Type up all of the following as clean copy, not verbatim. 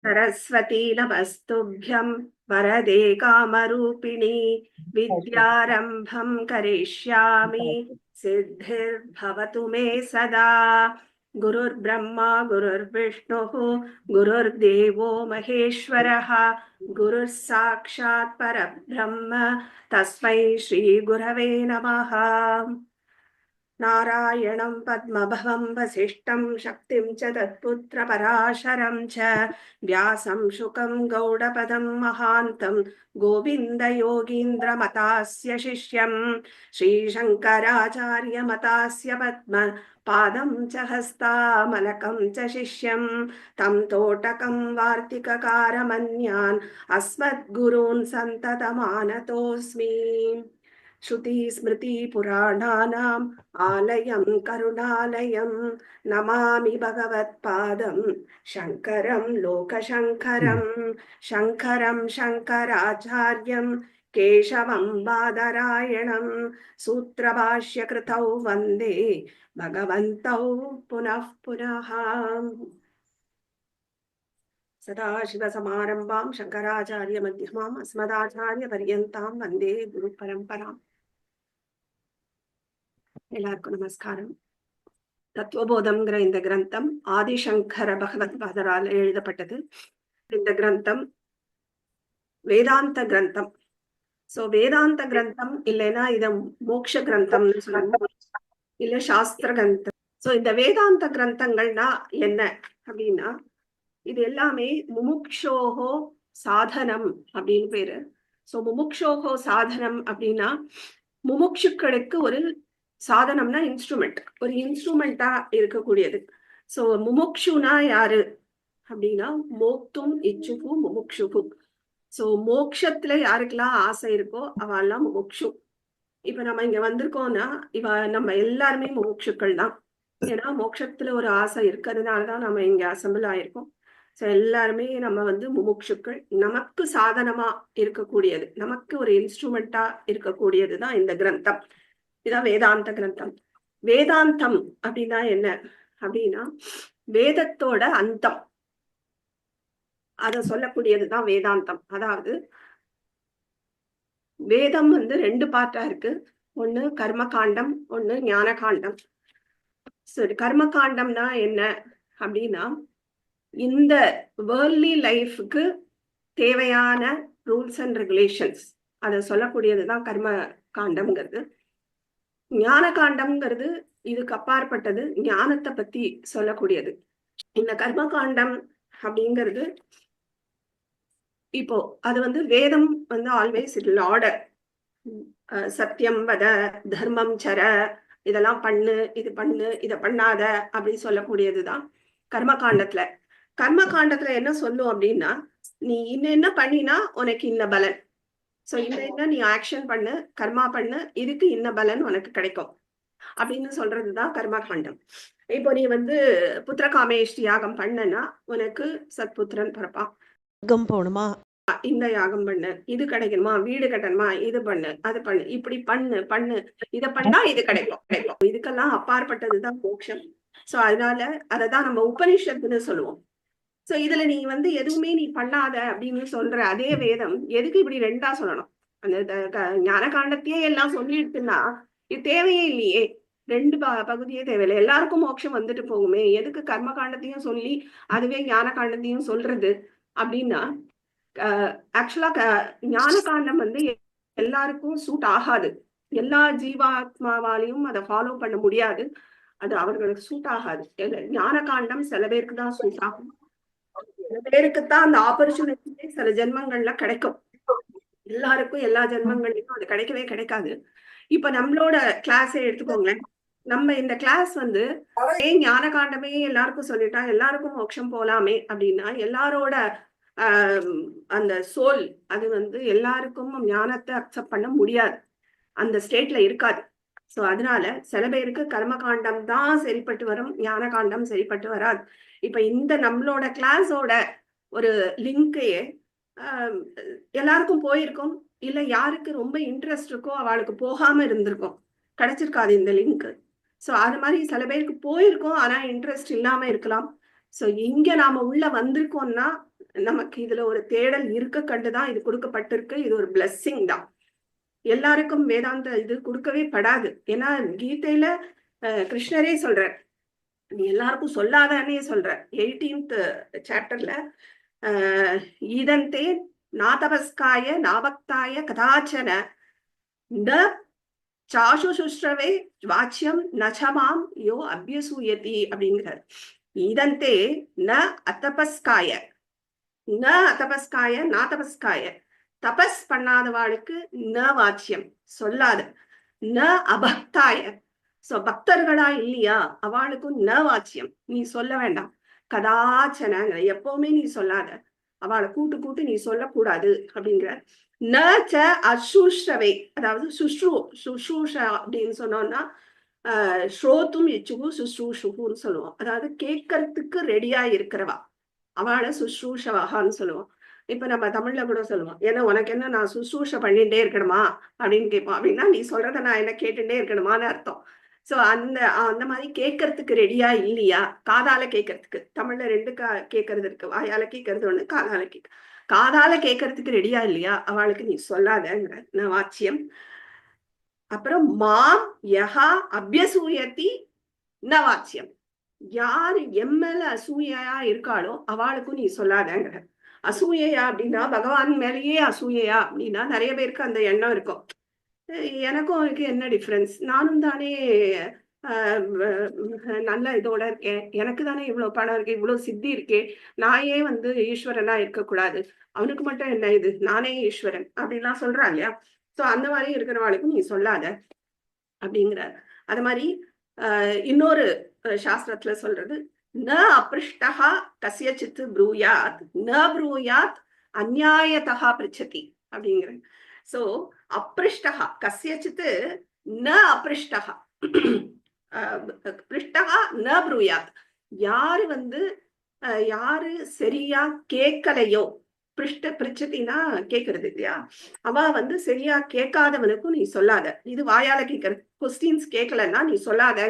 सरस्वती नमस्तुभ्यं वरदे कामरूपिणी विद्यारम्भं करिष्यामि सिद्धिर्भवतु मे सदा। गुरुर्ब्रह्मा गुरुर्विष्णुः गुरुर्देवो महेश्वरः गुरुः साक्षात् परब्रह्म तस्मै श्रीगुरवे नमः। नारायणं पद्मभवं वसिष्ठं शक्तिं च तत्पुत्रपराशरं च व्यासं शुकं गौडपदं महान्तं गोविन्दयोगीन्द्रमतास्य शिष्यं श्रीशङ्कराचार्यमतास्य पद्म पादं च हस्तामलकं च शिष्यं तं तोटकं वार्तिककारमन्यान् अस्मद्गुरून् सन्ततमानतोऽस्मि। श्रुतिस्मृतिपुराणानाम् आलयं करुणालयं नमामि भगवत्पादं शङ्करं लोकशङ्करं शङ्करं शङ्कराचार्यं केशवं बादरायणं सूत्रभाष्यकृतौ वन्दे भगवन्तौ पुनः पुनः। सदाशिवसमारम्भां शङ्कराचार्यमध्यमाम् अस्मदाचार्यपर्यन्तां वन्दे गुरुपरम्पराम्. எல்லாருக்கும் நமஸ்காரம். தத்துவபோதம்ங்கிற இந்த கிரந்தம் ஆதிசங்கர பகவத்பாதரால் எழுதப்பட்டது. இந்த கிரந்தம் வேதாந்த கிரந்தம். சோ வேதாந்த கிரந்தம் இல்லைன்னா இத மோட்ச கிரந்தம்னு சொல்லுவோம், இல்ல சாஸ்திர கிரந்தம். சோ இந்த வேதாந்த கிரந்தங்கள்னா என்ன அப்படின்னா, இது எல்லாமே முமுக்ஷோஹோ சாதனம் அப்படின்னு பேரு. சோ முமுக்ஷோஹோ சாதனம் அப்படின்னா முமுட்சுக்களுக்கு ஒரு சாதனம்னா இன்ஸ்ட்ருமெண்ட், ஒரு இன்ஸ்ட்ருமெண்டா இருக்கக்கூடியது. சோ முமுக்ஷுனா யாரு அப்படின்னா மோக்தும் இச்சுகு முமுக்ஷுகு. சோ மோக்ஷத்துல யாருக்கெல்லாம் ஆசை இருக்கோ அவெல்லாம் முமுக்ஷு. இப்ப நம்ம இங்க வந்திருக்கோம்னா நம்ம எல்லாருமே முமுட்சுக்கள் தான். ஏன்னா மோட்சத்துல ஒரு ஆசை இருக்கிறதுனாலதான் நம்ம இங்க அசம்பிள் ஆயிருக்கோம். சோ எல்லாருமே நம்ம முமுட்சுக்கள். நமக்கு சாதனமா இருக்கக்கூடியது, நமக்கு ஒரு இன்ஸ்ட்ருமெண்டா இருக்கக்கூடியதுதான் இந்த கிரந்தம். இதான் வேதாந்த கிரந்தம். வேதாந்தம் அப்படின்னா என்ன அப்படின்னா வேதத்தோட அந்தம், அத சொல்லக்கூடியதுதான் வேதாந்தம். அதாவது வேதம் ரெண்டு பார்ட்டா இருக்கு. ஒண்ணு கர்ம காண்டம், ஒண்ணு ஞான காண்டம். சரி, கர்ம காண்டம்னா என்ன அப்படின்னா இந்த வேர்ல்ட்லி லைஃப்க்கு தேவையான ரூல்ஸ் அண்ட் ரெகுலேஷன்ஸ் அதை சொல்லக்கூடியதுதான் கர்ம காண்டம்ங்கிறது. ஞான காண்டம்ங்கிறது இதுக்கு அப்பாற்பட்டது, ஞானத்தை பத்தி சொல்லக்கூடியது. இந்த கர்ம காண்டம் அப்படிங்கிறது இப்போ அது வேதம் ஆல்வேஸ் இட் ஆர்டர். சத்தியம் வத, தர்மம் சர, இதெல்லாம் பண்ணு, இது பண்ணு, இதை பண்ணாத அப்படின்னு சொல்லக்கூடியதுதான் கர்ம காண்டத்துல. கர்ம காண்டத்துல என்ன சொல்லும் அப்படின்னா, நீ என்ன பண்ணினா உனக்கு இன்ன பலன். சோ இந்த நீ ஆக்ஷன் பண்ணு, கர்மா பண்ணு, இதுக்கு இன்ன பலன் உனக்கு கிடைக்கும் அப்படின்னு சொல்றதுதான் கர்ம காண்டம். இப்போ நீ புத்திர காமேஷ்டி யாகம் பண்ணனா உனக்கு சத்புத்திரன் பிறப்பான். போகணுமா, இந்த யாகம் பண்ணு, இது கிடைக்கணுமா, வீடு கட்டணுமா, இது பண்ணு, அது பண்ணு, இப்படி பண்ணு பண்ணு, இத பண்ணா இது கிடைக்கும் கிடைக்கும். இதுக்கெல்லாம் அப்பாற்பட்டதுதான் மோட்சம். சோ அதனால அததான் நம்ம உபனிஷத்துன்னு சொல்லுவோம். சோ இதுல நீ எதுவுமே நீ பண்ணாத அப்படின்னு சொல்ற அதே வேதம் எதுக்கு இப்படி ரெண்டா சொல்லணும்? அந்த ஞான காண்டத்தையே எல்லாம் சொல்லிடுச்சுன்னா இது தேவையே இல்லையே. ரெண்டு பகுதியே தேவையில்லை, எல்லாருக்கும் மோட்சம் வந்துட்டு போகுமே. எதுக்கு கர்ம காண்டத்தையும் சொல்லி அதுவே ஞான காண்டத்தையும் சொல்றது அப்படின்னா, ஆக்சுவலா ஞான காண்டம் எல்லாருக்கும் சூட் ஆகாது. எல்லா ஜீவாத்மாவாலையும் அதை ஃபாலோ பண்ண முடியாது, அது அவர்களுக்கு சூட் ஆகாது. ஞான காண்டம் சில பேருக்கு தான் சூட் ஆகும், சில பேருக்குத்தான் அந்த ஆப்பர்ச்சுனிட்டி சில ஜென்மங்கள்ல கிடைக்கும். எல்லாருக்கும் எல்லா ஜென்மங்கள்லயும் அது கிடைக்கவே கிடைக்காது. இப்ப நம்மளோட கிளாஸே எடுத்துக்கோங்களேன். நம்ம இந்த கிளாஸ் ஞான காண்டமே எல்லாருக்கும் சொல்லிட்டா எல்லாருக்கும் மோட்சம் போலாமே அப்படின்னா எல்லாரோட அந்த சோல் அது எல்லாருக்கும் ஞானத்தை அக்செப்ட் பண்ண முடியாது, அந்த ஸ்டேட்ல இருக்காது. சோ அதனால சில பேருக்கு கர்ம காண்டம் தான் சரிப்பட்டு வரும், ஞான காண்டம் சரிப்பட்டு வராது. இப்ப இந்த நம்மளோட கிளாஸோட ஒரு லிங்கையே எல்லாருக்கும் போயிருக்கும், இல்ல யாருக்கு ரொம்ப இன்ட்ரெஸ்ட் இருக்கோ அவளுக்கு போகாம இருந்திருக்கும், கிடைச்சிருக்காது இந்த லிங்க். சோ அது மாதிரி சில பேருக்கு போயிருக்கோம், ஆனா இன்ட்ரெஸ்ட் இல்லாம இருக்கலாம். சோ இங்க நாம உள்ள வந்திருக்கோம்னா நமக்கு இதுல ஒரு தேடல் இருக்க கண்டுதான் இது கொடுக்கப்பட்டிருக்கு. இது ஒரு பிளெஸ்ஸிங் தான். எல்லாருக்கும் வேதாந்த இது கொடுக்கவே படாது. ஏன்னா கீதையில கிருஷ்ணரே சொல்றார், நீ எல்லாருக்கும் சொல்லாதே சொல்ற. 18th சாப்டர்ல ஈதந்தே நாதபஸ்காய நாபக்தாய கதாச்சன ந சாசு சுஷ்ரவே வாச்சியம் நச்சமாம் யோ அபியசூயதி அப்படிங்கிறார். ஈதந்தே ந அத்தபஸ்காய ந அத்தபஸ்காய நாதபஸ்காய, தபஸ் பண்ணாதவாளுக்கு ந வாச்சியம் சொல்லாத, ந அபக்தாய சோ பக்தர்களா இல்லையா அவளுக்கும் ந வாச்சியம் நீ சொல்ல வேண்டாம். கதாச்சன எப்பவுமே நீ சொல்லாத, அவளை கூட்டு கூட்டு நீ சொல்லக்கூடாது அப்படிங்கிற. ந ச அசுஷ்ரவை, அதாவது சுஷ்ரூஷ அப்படின்னு சொன்னோம்னா ஸ்ரோத்தும் இச்சுகு சுஷ்ரூஷுன்னு சொல்லுவோம். அதாவது கேட்கறதுக்கு ரெடியா இருக்கிறவா அவளை சுஷ்ரூஷவாகான்னு சொல்லுவோம். இப்ப நம்ம தமிழ்ல கூட சொல்லுவோம், ஏன்னா உனக்கு என்ன நான் சுஷ்ரூஷ பண்ணிட்டே இருக்கணுமா அப்படின்னு கேட்போம். அப்படின்னா நீ சொல்றத நான் என்ன கேட்டுட்டே இருக்கணுமான்னு அர்த்தம். சோ அந்த மாதிரி கேட்கறதுக்கு ரெடியா இல்லையா, காதால கேட்கறதுக்கு. தமிழ்ல ரெண்டு கேட்கறது இருக்கு, வாயால கேட்கறது ஒண்ணு, காதால கேட்கறதுக்கு ரெடியா இல்லையா அவளுக்கு நீ சொல்லாதங்கிற வாச்சியம். அப்புறம் மாம் யஹா அபியசூயத்தி ந வாச்சியம், யாரு எம்மேல அசூயா இருக்காளோ அவளுக்கும் நீ சொல்லாதங்கிற. அசூயா அப்படின்னா பகவான் மேலேயே அசூயா அப்படின்னா நிறைய பேருக்கு அந்த எண்ணம் இருக்கும், எனக்கும் அவருக்கு என்ன டிஃப்ரென்ஸ், நானும் தானே நல்ல இதோட இருக்கேன், எனக்கு தானே இவ்வளவு பணம் இருக்கு, இவ்வளவு சித்தி இருக்கே, நான் ஏன் வந்து ஈஸ்வரனா இருக்கக்கூடாது, அவனுக்கு மட்டும் என்ன இது, நானே ஈஸ்வரன் அப்படின்லாம் சொல்றாங்க இல்லையா. சோ அந்த மாதிரி இருக்கிறவாளுக்கும் நீ சொல்லாத அப்படிங்கிற. அது மாதிரி இன்னொரு சாஸ்திரத்துல சொல்றது, ந அப்ருஷ்டஹா கஸ்யசித் ப்ரூயாத் ந ப்ரூயாத் அந்நியாயதா பிரிச்சதி அப்படிங்கிற. சோ அப்ருஷ்டஹா கஸ்யசித் ந அப்ருஷ்டஹா பிருஷ்டஹா ந ப்ரூயாத், யாரு வந்து யாரு சரியா கேட்கலையோ, பிரிச்சத்தினா கேட்கறது இல்லையா, அவ வந்து சரியா கேட்காதவனுக்கும் நீ சொல்லாத. இது வாயால கேட்கறது, கொஸ்டின்ஸ் கேட்கலன்னா நீ சொல்லாத.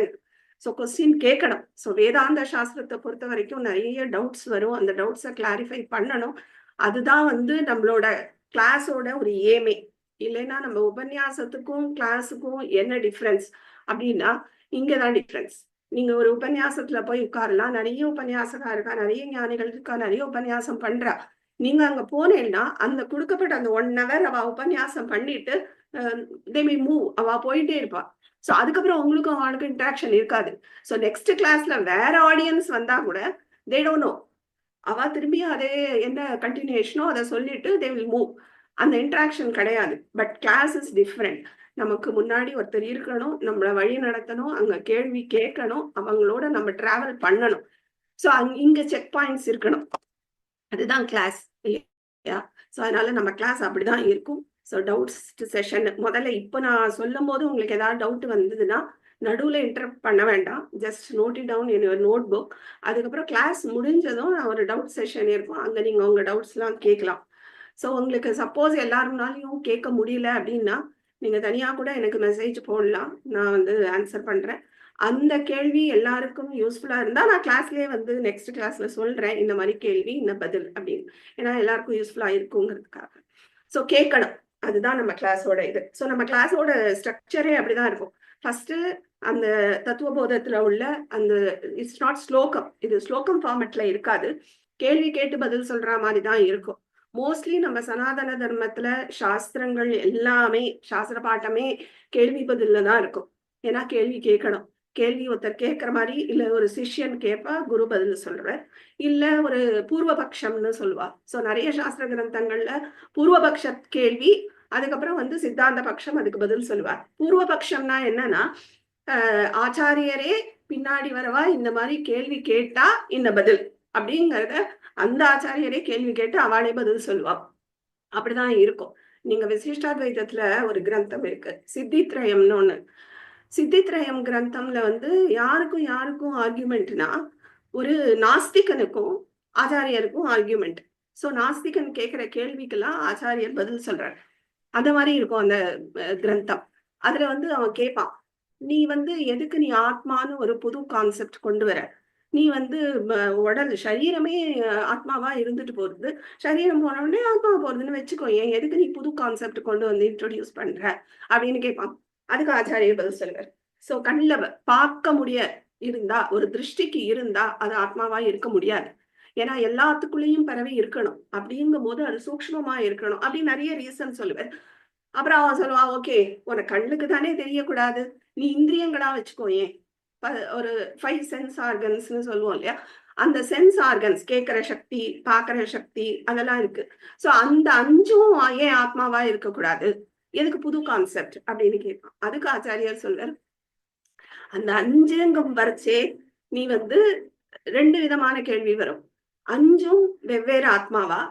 ஸோ கொஸ்டின் கேட்கணும். ஸோ வேதாந்த சாஸ்திரத்தை பொறுத்த வரைக்கும் நிறைய டவுட்ஸ் வரும், அந்த டவுட்ஸை கிளாரிஃபை பண்ணணும். அதுதான் வந்து நம்மளோட கிளாஸோட ஒரு ஏமே. இல்லைன்னா நம்ம உபன்யாசத்துக்கும் கிளாஸுக்கும் என்ன டிஃப்ரென்ஸ் அப்படின்னா இங்கதான் டிஃப்ரென்ஸ். நீங்க ஒரு உபன்யாசத்துல போய் உட்காரலாம், நிறைய உபன்யாசகா இருக்கா, நிறைய ஞானிகள் இருக்கா, நிறைய உபன்யாசம் பண்றா. நீங்க அங்க போனேன்னா அந்த கொடுக்கப்பட்ட அந்த 1 hour அவ உபன்யாசம் பண்ணிட்டு தே மே மூவ், அவ போயிட்டே இருப்பா. சோ அதுக்கப்புறம் உங்களுக்கும் அவளுக்கும் இன்ட்ராக்ஷன் இருக்காது. சோ நெக்ஸ்ட் கிளாஸ்ல வேற ஆடியன்ஸ் வந்தா கூட தே டோன்ட் நோ, அவ திரும்பி அதே என்ன கண்டினியூஷனோ அதை சொல்லிட்டு தே வில் மூவ். அந்த இன்ட்ராக்ஷன் கிடையாது. But class is different. நமக்கு முன்னாடி ஒருத்தர் இருக்கணும், நம்மளை வழி நடத்தணும், அங்க கேள்வி கேட்கணும், அவங்களோட நம்ம டிராவல் பண்ணணும். ஸோ இங்க செக் பாயிண்ட்ஸ் இருக்கணும், அதுதான் கிளாஸ் இல்லையா. ஸோ அதனால நம்ம கிளாஸ் அப்படிதான் இருக்கும். ஸோ டவுட்ஸ் செஷன் முதல்ல இப்போ நான் சொல்லும் போது உங்களுக்கு ஏதாவது டவுட் வந்ததுன்னா நடுவில் இன்டரப்ட் பண்ண வேண்டாம், just note it down in your notebook. அதுக்கப்புறம் கிளாஸ் முடிஞ்சதும் ஒரு டவுட் செஷன் இருக்கும், அங்கே நீங்கள் உங்கள் டவுட்ஸ்லாம் கேட்கலாம். ஸோ உங்களுக்கு சப்போஸ் எல்லாருனாலையும் கேட்க முடியல அப்படின்னா நீங்கள் தனியாக கூட எனக்கு மெசேஜ் போடலாம், நான் வந்து ஆன்சர் பண்ணுறேன். அந்த கேள்வி எல்லாருக்கும் யூஸ்ஃபுல்லா இருந்தா நான் கிளாஸ்லயே வந்து நெக்ஸ்ட் கிளாஸ்ல சொல்றேன், இந்த மாதிரி கேள்வி இந்த பதில் அப்படின்னு. ஏன்னா எல்லாருக்கும் யூஸ்ஃபுல்லா இருக்குங்கிறதுக்காக. ஸோ கேட்கணும், அதுதான் நம்ம கிளாஸோட இது. ஸோ நம்ம கிளாஸோட ஸ்ட்ரக்சரே அப்படிதான் இருக்கும். ஃபர்ஸ்ட் அந்த தத்துவபோதத்துல உள்ள அந்த இட்ஸ் நாட் ஸ்லோகம், இது ஸ்லோகம் ஃபார்மேட்ல இருக்காது, கேள்வி கேட்டு பதில் சொல்ற மாதிரி தான் இருக்கும். மோஸ்ட்லி நம்ம சனாதன தர்மத்துல சாஸ்திரங்கள் எல்லாமே, சாஸ்திர பாட்டமே கேள்வி பதில்ல தான் இருக்கும். ஏன்னா கேள்வி கேட்கணும், கேள்வி ஒருத்தர் கேட்கிற மாதிரி, இல்ல ஒரு சிஷ்யன் கேட்பா குரு பதில் சொல்றார், இல்ல ஒரு பூர்வபக்ஷம்னு சொல்லுவா. சோ நிறைய சாஸ்திர கிரந்தங்கள்ல பூர்வபக்ஷ கேள்வி, அதுக்கப்புறம் வந்து சித்தாந்த பட்சம் அதுக்கு பதில் சொல்லுவார். பூர்வபக்ஷம்னா என்னன்னா ஆச்சாரியரே பின்னாடி வரவா இந்த மாதிரி கேள்வி கேட்டா இந்த பதில் அப்படிங்கறத அந்த ஆச்சாரியரே கேள்வி கேட்டு அவளே பதில் சொல்லுவா. அப்படிதான் இருக்கும். நீங்க விசிஷ்டாத்வைதத்துல ஒரு கிரந்தம் இருக்கு சித்தித்ரயம்னு ஒண்ணு. சித்தித்ரயம் கிரந்தம்ல வந்து யாருக்கும் யாருக்கும் ஆர்கியூமெண்ட்னா ஒரு நாஸ்திகனுக்கும் ஆச்சாரியருக்கும் ஆர்கியூமெண்ட். சோ நாஸ்திகன் கேட்கிற கேள்விக்கெல்லாம் ஆச்சாரியர் பதில் சொல்றார். அந்த மாதிரி இருக்கும் அந்த கிரந்தம். அதுல வந்து அவன் கேட்பான், நீ வந்து எதுக்கு நீ ஆத்மான்னு ஒரு புது கான்செப்ட் கொண்டு வர, நீ வந்து உடல் சரீரமே ஆத்மாவா இருந்துட்டு போறது, சரீரம் போன உடனே ஆத்மா போறதுன்னு வச்சுக்கோ, ஏன் எதுக்கு நீ புது கான்செப்ட் கொண்டு வந்து இன்ட்ரோடியூஸ் பண்ற அப்படின்னு கேட்பான். அதுக்கு ஆச்சாரியர் பதில் சொல்லுவார். சோ கண்ணுல பார்க்க முடிய இருந்தா, ஒரு திருஷ்டிக்கு இருந்தா அது ஆத்மாவா இருக்க முடியாது. ஏன்னா எல்லாத்துக்குள்ளேயும் பரவி இருக்கணும். அப்படிங்கும் போது அது சூக்ஷ்மமா இருக்கணும் அப்படின்னு நிறைய ரீசன் சொல்லுவார். அப்புறம் அவன் சொல்லுவா, ஓகே, உனக்கு கண்ணுக்கு தானே தெரியக்கூடாது, நீ இந்திரியங்களா வச்சுக்கோ. ஏன் ஒரு 5 சென்ஸ் ஆர்கன்ஸ்னு சொல்லுவோம் இல்லையா, அந்த சென்ஸ் ஆர்கன்ஸ் கேட்கிற சக்தி, பார்க்கிற சக்தி அதெல்லாம் இருக்கு. சோ அந்த 5ம் ஏன் ஆத்மாவா இருக்கக்கூடாது, எதுக்கு புது கான்செப்ட் அப்படின்னு கேட்பான். அதுக்கு ஆச்சாரியர் சொல்றார், அந்த 5ங்கும் வரைச்சே நீ வந்து 2 விதமான கேள்வி வரும். 5ம் வெவ்வேறு ஆத்மாவா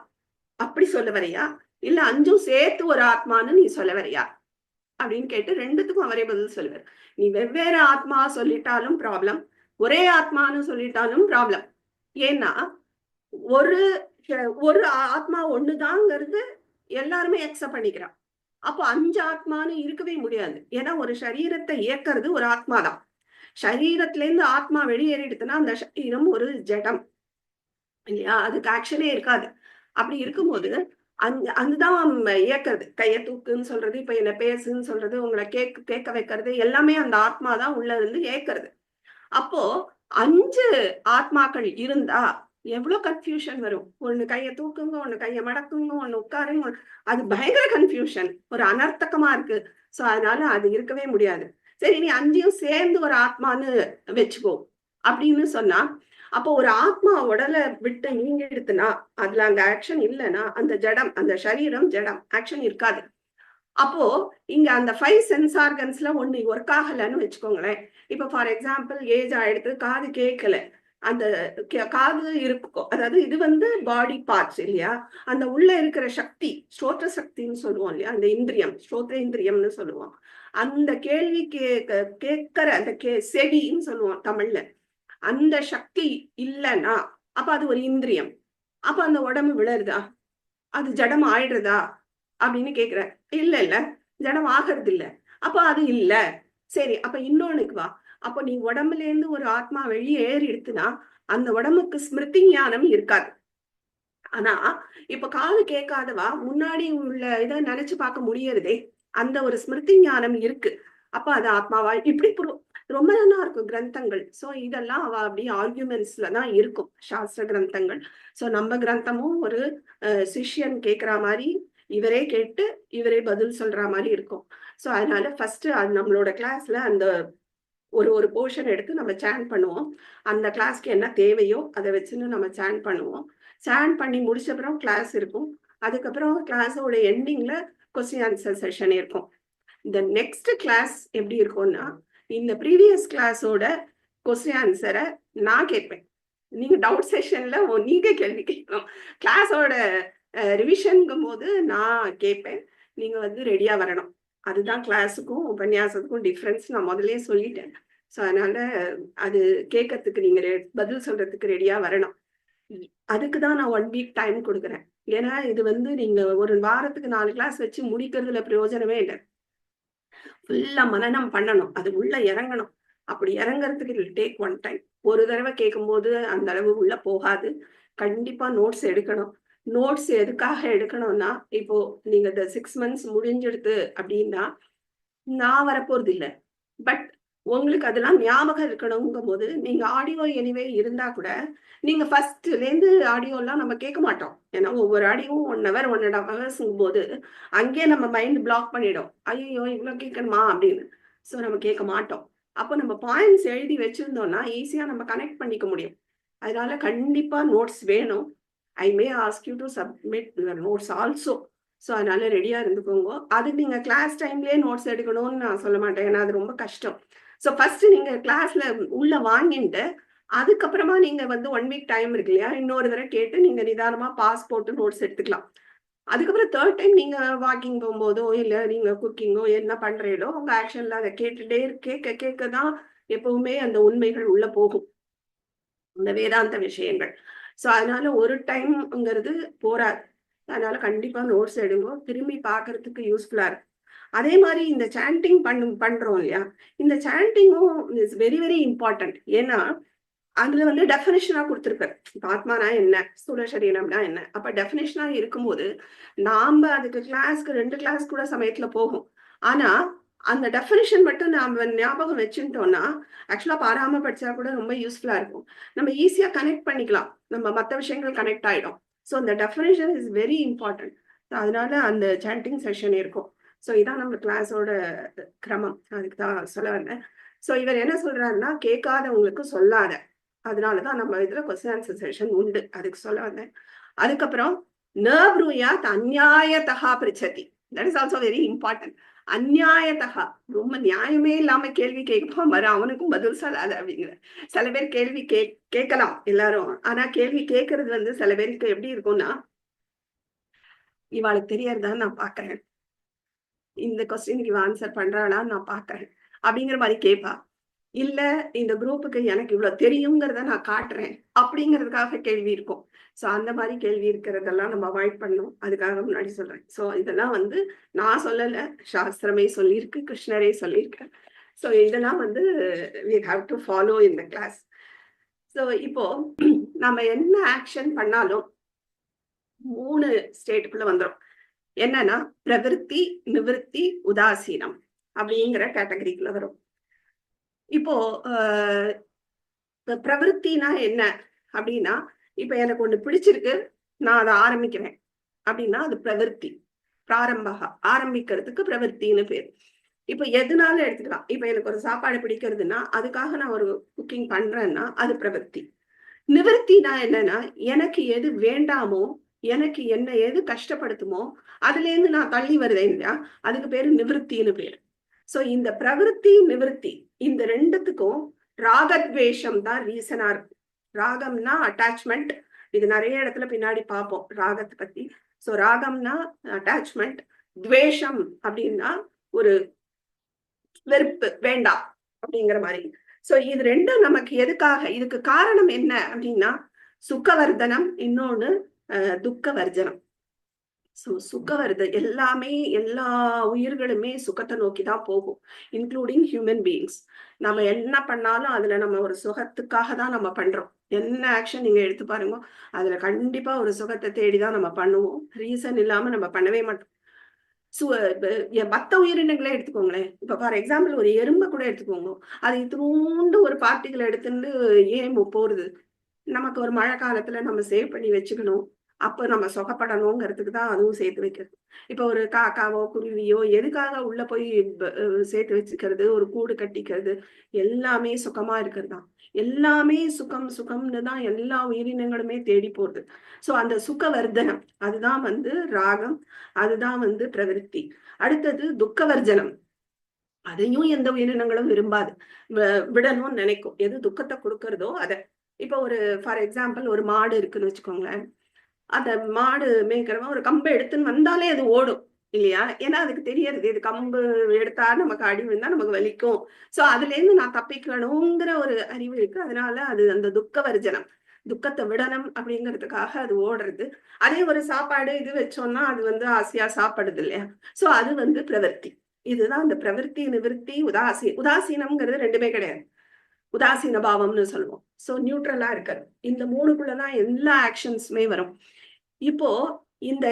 அப்படி சொல்ல வரியா, இல்ல 5ம் சேர்த்து ஒரு ஆத்மான்னு நீ சொல்ல வரியா அப்படின்னு கேட்டு 2த்துக்கும் அவரே பதில் சொல்லுவார். நீ வெவ்வேறு ஆத்மா சொல்லிட்டாலும் ப்ராப்ளம், ஒரே ஆத்மான்னு சொல்லிட்டாலும் ப்ராப்ளம். ஏன்னா ஒரு ஒரு ஆத்மா ஒண்ணுதாங்கிறது எல்லாருமே அக்செப்ட் பண்ணிக்கிறான். அப்போ 5 ஆத்மான்னு இருக்கவே முடியாது. ஏன்னா ஒரு சரீரத்தை இயக்கிறது ஒரு ஆத்மா தான். சரீரத்துல இருந்து ஆத்மா வெளியேறிடுதுன்னா அந்த சரீரம் ஒரு ஜடம் இல்லையா, அதுக்கு ஆக்ஷனே இருக்காது. அப்படி இருக்கும்போது அதுதான் இயக்கிறது. கைய தூக்குன்னு சொல்றது, இப்ப என்ன பேசுன்னு சொல்றது, உங்களை கேட்க வைக்கிறது எல்லாமே அந்த ஆத்மா தான் உள்ள இருந்து இயக்கிறது. அப்போ 5 ஆத்மாக்கள் இருந்தா எவ்வளவு கன்ஃபியூஷன் வரும். ஒண்ணு கைய தூக்குங்க, ஒண்ணு கைய மடக்குங்க, ஒண்ணு உட்காருங்க. அது பயங்கர கன்ஃபியூஷன், ஒரு அனர்த்தகமா இருக்கு. சோ அதனால அது இருக்கவே முடியாது. சரி, நீ 5யும் சேர்ந்து ஒரு ஆத்மான்னு வச்சுக்கோ அப்படின்னு சொன்னா, அப்போ ஒரு ஆத்மா உடலை விட்டு நீங்க எடுத்துனா அதுல அங்க ஆக்ஷன் இல்லைன்னா அந்த ஜடம், அந்த சரீரம் ஜடம், ஆக்ஷன் இருக்காது. அப்போ இங்க அந்த 5 சென்ஸ் ஆர்கன்ஸ்ல ஒண்ணு ஒர்க் ஆகலன்னு வச்சுக்கோங்களேன். இப்ப ஃபார் எக்ஸாம்பிள் ஏஜ் ஆயிடுத்து, காது கேட்கல, அந்த காது இருக்கும், அதாவது இது வந்து பாடி பார்ட்ஸ் இல்லையா, அந்த உள்ள இருக்கிற சக்தி ஸ்ரோத்ர சக்தின்னு சொல்லுவோம் இல்லையா, அந்த இந்திரியம் ஸ்ரோத்ர இந்திரியம்னு சொல்லுவோம். அந்த கேள்வி கேட்கிற அந்த செவின்னு சொல்லுவோம் தமிழ்ல, அந்த சக்தி இல்லைன்னா அப்ப அது ஒரு இந்திரியம். அப்ப அந்த உடம்பு விழருதா, அது ஜடம் ஆயிடுறதா அப்படின்னு கேக்குற. இல்ல ஜடம் ஆகிறது இல்ல. அப்ப அது இல்ல. சரி, அப்ப இன்னொன்னுக்கு வா. அப்ப நீ உடம்புல இருந்து ஒரு ஆத்மா வெளியே ஏறிடுத்துனா அந்த உடம்புக்கு ஸ்மிருதி ஞானம் இருக்காது. ஆனா இப்ப காது கேட்காதவா முன்னாடி உள்ள இதை நினைச்சு பார்க்க முடியறதே, அந்த ஒரு ஸ்மிருதி ஞானம் இருக்கு. அப்ப அது ஆத்மாவா இப்படி ரொம்ப நல்லா இருக்கும் கிரந்தங்கள். சோ இதெல்லாம் அவ அப்படியே ஆர்குமெண்ட்ஸ்ல தான் இருக்கும் சாஸ்திர கிரந்தங்கள். சோ நம்ம கிரந்தமும் ஒரு சிஷ்யன் கேட்கிற மாதிரி இவரே கேட்டு இவரே பதில் சொல்ற மாதிரி இருக்கும். சோ அதனால ஃபர்ஸ்ட் அது நம்மளோட கிளாஸ்ல அந்த ஒரு போர்ஷன் எடுத்து நம்ம சேன் பண்ணுவோம். அந்த கிளாஸ்க்கு என்ன தேவையோ அதை வச்சுன்னு நம்ம சேன் பண்ணுவோம். சேன் பண்ணி முடிச்ச அப்புறம் கிளாஸ் இருக்கும். அதுக்கப்புறம் கிளாஸோட எண்டிங்ல கொஸ்டின் ஆன்சர் செஷன் இருக்கும். இந்த நெக்ஸ்ட் கிளாஸ் எப்படி இருக்கும்னா, இந்த ப்ரீவியஸ் கிளாஸோட கொஸ்டின் ஆன்சரை நான் கேட்பேன். நீங்க டவுட் செஷன்ல நீங்க கேள்வி கேட்கணும். கிளாஸோட ரிவிஷன்ங்கும் போது நான் கேட்பேன், நீங்க வந்து ரெடியா வரணும். அதுதான் கிளாஸுக்கும் உபன்யாசத்துக்கும் டிஃப்ரென்ஸ் நான் முதல்லயே சொல்லிட்டேன். ஸோ அதனால அது கேட்கறதுக்கு நீங்க பதில் சொல்றதுக்கு ரெடியா வரணும். அதுக்கு தான் நான் 1 வீக் டைம் கொடுக்குறேன். ஏன்னா இது வந்து நீங்க ஒரு வாரத்துக்கு 4 கிளாஸ் வச்சு முடிக்கிறதுல பிரயோஜனமே இல்லை. ஃபுல்லா மனனம் பண்ணணும், அது உள்ள இறங்கணும். அப்படி இறங்குறதுக்கு இட் டேக் 1 டைம். ஒரு தடவை கேட்கும்போது அந்த அளவு உள்ள போகாது. கண்டிப்பா நோட்ஸ் எடுக்கணும். நோட்ஸ் எதுக்காக எடுக்கணும்னா, இப்போ நீங்க இந்த 6 மந்த்ஸ் முடிஞ்சிடுது அப்படின்னா நான் வரப்போறது இல்லை. பட் உங்களுக்கு அதெல்லாம் ஞாபகம் இருக்கணுங்கும் போது நீங்க ஆடியோ எனிவே இருந்தா கூட நீங்க ஃபர்ஸ்ட்ல இருந்து ஆடியோ எல்லாம் நம்ம கேட்க மாட்டோம். ஏன்னா ஒவ்வொரு ஆடியோவும் 1 hour 1.5 hours போது அங்கே நம்ம மைண்ட் பிளாக் பண்ணிடும். ஐயோ இவ்வளவு கேட்கணுமா அப்படின்னு. சோ நம்ம கேட்க மாட்டோம். அப்போ நம்ம பாயிண்ட்ஸ் எழுதி வச்சிருந்தோம்னா ஈஸியா நம்ம கனெக்ட் பண்ணிக்க முடியும். அதனால கண்டிப்பா நோட்ஸ் வேணும். I may ask you to submit your notes also. So அதனால ரெடியா இருந்துக்கோங்க. அதுக்கு நீங்க கிளாஸ் டைம்லயே நோட்ஸ் எடுக்கணும்னு நான் சொல்ல மாட்டேன். ஏன்னா அது ரொம்ப கஷ்டம். ஸோ ஃபர்ஸ்ட் நீங்க கிளாஸ்ல உள்ள வாங்கிட்டு அதுக்கப்புறமா நீங்க வந்து 1 வீக் டைம் இருக்கு இல்லையா, இன்னொரு தடவை கேட்டு நீங்க நிதானமா பாஸ் போட்டு நோட்ஸ் எடுத்துக்கலாம். அதுக்கப்புறம் 3rd டைம் நீங்க வாக்கிங் போகும்போதோ இல்ல நீங்க குக்கிங்கோ என்ன பண்றீங்களோ உங்க ஆக்ஷன்ல அதை கேட்டுட்டே கேட்க தான் எப்பவுமே அந்த உண்மைகள் உள்ள போகும், இந்த வேதாந்த விஷயங்கள். சோ அதனால ஒரு டைம்ங்கிறது போராது. அதனால கண்டிப்பா நோட்ஸ் எடுங்க, திரும்பி பாக்குறதுக்கு யூஸ்ஃபுல்லா இருக்கு. அதே மாதிரி இந்த சாண்டிங் பண்றோம் இல்லையா, இந்த சாண்டிங்கும் இஸ் வெரி வெரி இம்பார்ட்டன்ட். ஏன்னா அதுல வந்து டெஃபினிஷனா கொடுத்துருப்பாரு. இப்ப ஆத்மானா என்ன, ஸ்தூல சரீரம்னா என்ன. அப்ப டெஃபினிஷனா இருக்கும்போது நாம அதுக்கு கிளாஸ்க்கு 2 கிளாஸ் கூட சமயத்துல போகும். ஆனா அந்த டெஃபினிஷன் மட்டும் நாம ஞாபகம் வச்சுட்டோம்னா ஆக்சுவலா பாராம படிச்சா கூட ரொம்ப யூஸ்ஃபுல்லா இருக்கும். நம்ம ஈஸியா கனெக்ட் பண்ணிக்கலாம். நம்ம மற்ற விஷயங்கள் கனெக்ட் ஆயிடும். ஸோ அந்த டெஃபினிஷன் இஸ் வெரி இம்பார்ட்டன்ட். அதனால அந்த சாண்டிங் செஷன் இருக்கும். ஸோ இதான் நம்ம கிளாஸோட கிரமம். அதுக்கு தான் சொல்ல வந்தேன். ஸோ இவர் என்ன சொல்றாருன்னா, கேட்காதவங்களுக்கு சொல்லாத. அதனாலதான் நம்ம இதுல கொஸ்டின் ஆன்சர் செஷன் உண்டு. அதுக்கு சொல்ல வந்தேன். அதுக்கப்புறம் ந ப்ரூயாத் அந்நியாயத்தகா பிரிச்சதி. That is also very important. அந்நியாயத்தகா, ரொம்ப நியாயமே இல்லாம கேள்வி கேட்பான் பாரு, அவனுக்கும் பதில் சொல்லாத அப்படிங்கிற. சில பேர் கேள்வி கேட்கலாம் எல்லாரும். ஆனா கேள்வி கேட்கறது வந்து சில பேருக்கு எப்படி இருக்கும்னா, இவாளுக்கு தெரியறதான்னு நான் பாக்குறேன், இந்த கொஸ்டினுக்கு இவ ஆன்சர் பண்றாளான்னு நான் பாக்குறேன் அப்படிங்கிற மாதிரி கேட்பா. இல்ல இந்த குரூப்புக்கு எனக்கு இவ்வளவு தெரியுங்கிறத நான் காட்டுறேன் அப்படிங்கிறதுக்காக கேள்வி இருக்கும். சோ அந்த மாதிரி கேள்வி இருக்கிறதெல்லாம் நம்ம அவாய்ட் பண்ணணும். அதுக்காக முன்னாடி சொல்றேன். சோ இதெல்லாம் வந்து நான் சொல்லல, சாஸ்திரமே சொல்லியிருக்கு, கிருஷ்ணரே சொல்லியிருக்கு. சோ இதெல்லாம் வந்து we have to follow in the class. So இப்போ நம்ம என்ன ஆக்ஷன் பண்ணாலும் 3 ஸ்டேட்டுக்குள்ள வந்துடும். என்னன்னா பிரவிற்த்தி, நிவிற்த்தி, உதாசீனம் அப்படிங்கிற கேட்டகரிக்குள்ள வரும். இப்போ பிரவிற்த்தினா என்ன அப்படின்னா, இப்ப எனக்கு ஒண்ணு பிடிச்சிருக்கு, நான் அதை ஆரம்பிக்கிறேன் அப்படின்னா அது பிரவிற்த்தி. பிராரம்பக, ஆரம்பிக்கிறதுக்கு பிரவிற்த்தின்னு பேர். இப்ப எதுனாலும் எடுத்துக்கலாம். இப்ப எனக்கு ஒரு சாப்பாடு பிடிக்கிறதுன்னா அதுக்காக நான் ஒரு குக்கிங் பண்றேன்னா அது பிரவிற்த்தி. நிவர்த்தினா என்னன்னா, எனக்கு எது வேண்டாமோ, எனக்கு என்ன எது கஷ்டப்படுத்துமோ அதுல இருந்து நான் தள்ளி வருதேன் இல்லையா, அதுக்கு பேரு நிவர்த்தின்னு பேரு. சோ இந்த பிரவிற்த்தி, நிவர்த்தி இந்த ரெண்டுத்துக்கும் ராகத்வேஷம் தான் ரீசனா இருக்கு. ராகம்னா அட்டாச்மெண்ட். இது நிறைய இடத்துல பின்னாடி பார்ப்போம் ராகத்தை பத்தி. சோ ராகம்னா அட்டாச்மெண்ட், துவேஷம் அப்படின்னா ஒரு வெறுப்பு, வேண்டாம் அப்படிங்கிற மாதிரி. சோ இது ரெண்டும் நமக்கு எதுக்காக, இதுக்கு காரணம் என்ன அப்படின்னா சுகவர்தனம், இன்னொன்னு துக்க வர்ஜனம். சோ சுகவர்த எல்லாமே, எல்லா உயிர்களுமே சுகத்தை நோக்கிதான் போகும், இன்க்ளூடிங் ஹியூமன் பீயிங்ஸ். நம்ம என்ன பண்ணாலும் அதுல நம்ம ஒரு சுகத்துக்காக தான் நம்ம பண்றோம். என்ன ஆக்ஷன் நீங்க எடுத்து பாருங்க, அதுல கண்டிப்பா ஒரு சுகத்தை தேடிதான் நம்ம பண்ணுவோம். ரீசன் இல்லாம நம்ம பண்ணவே மாட்டோம். மத்த உயிரினங்களே எடுத்துக்கோங்களேன். இப்ப ஃபார் எக்ஸாம்பிள் ஒரு எறும்பை கூட எடுத்துக்கோங்க. அது இத்தினூண்டு ஒரு பார்ட்டிகள் எடுத்துட்டு ஏன் போறது? நமக்கு ஒரு மழை காலத்துல நம்ம சேவ் பண்ணி வச்சுக்கணும், அப்ப நம்ம சுகப்படணுங்கிறதுக்கு தான் அதுவும் சேர்த்து வைக்கிறது. இப்ப ஒரு காக்காவோ குருவியோ எதுக்காக உள்ள போய் சேர்த்து வச்சுக்கிறது, ஒரு கூடு கட்டிக்கிறது, எல்லாமே சுகமா இருக்கிறது தான். எல்லாமே சுகம் சுகம்னு தான் எல்லா உயிரினங்களுமே தேடி போகுது. சோ அந்த சுகவர்தனம் அதுதான் வந்து ராகம், அதுதான் வந்து பிரவிற்த்தி. அடுத்தது துக்கவர்ஜனம். அதையும் எந்த உயிரினங்களும் விரும்பாது, விடணும்னு நினைக்கும். எது துக்கத்தை கொடுக்கறதோ அதை. இப்ப ஒரு ஃபார் எக்ஸாம்பிள் ஒரு மாடு இருக்குன்னு வச்சுக்கோங்களேன். அந்த மாடு மேய்க்கிறவன் ஒரு கம்பை எடுத்துன்னு வந்தாலே அது ஓடும் இல்லையா? ஏன்னா அதுக்கு தெரியறது இது கம்பு எடுத்தா நமக்கு அடி விழுந்தா நமக்கு வலிக்கும். சோ அதுல இருந்து நான் தப்பிக்கணுங்கிற ஒரு அறிவு இருக்கு. அதனால அது அந்த துக்க வர்ஜனம், துக்கத்தை விடணும் அப்படிங்கிறதுக்காக அது ஓடுறது. அதே ஒரு சாப்பாடு இது வச்சோம்னா அது வந்து ஆசையா சாப்பிடுது இல்லையா? சோ அது வந்து பிரவர்த்தி. இதுதான் அந்த பிரவர்த்தி, நிவிற்த்தி, உதாசீனம்ங்கிறது ரெண்டுமே கிடையாது. உதாசீன பாவம்னு சொல்லுவோம். சோ நியூட்ரலா இருக்கிறது. இந்த 3க்குள்ளதான் எல்லா ஆக்ஷன்ஸுமே வரும். இப்போ இந்த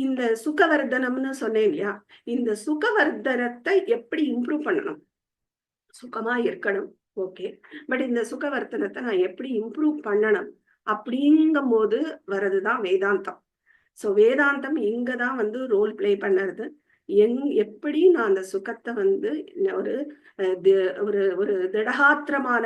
இந்த சுகவர்தனம்னு சொன்னேன் இல்லையா, இந்த சுகவர்தனத்தை எப்படி இம்ப்ரூவ் பண்ணணும்? சுகமா இருக்கணும், ஓகே. பட் இந்த சுகவர்தனத்தை நான் எப்படி இம்ப்ரூவ் பண்ணணும் அப்படிங்கும் போது வர்றதுதான் வேதாந்தம். சோ வேதாந்தம் இங்கதான் வந்து ரோல் பிளே பண்ணுறது. எப்படி நான் அந்த சுகத்தை வந்து ஒரு ஒரு ஒரு திடகாத்திரமான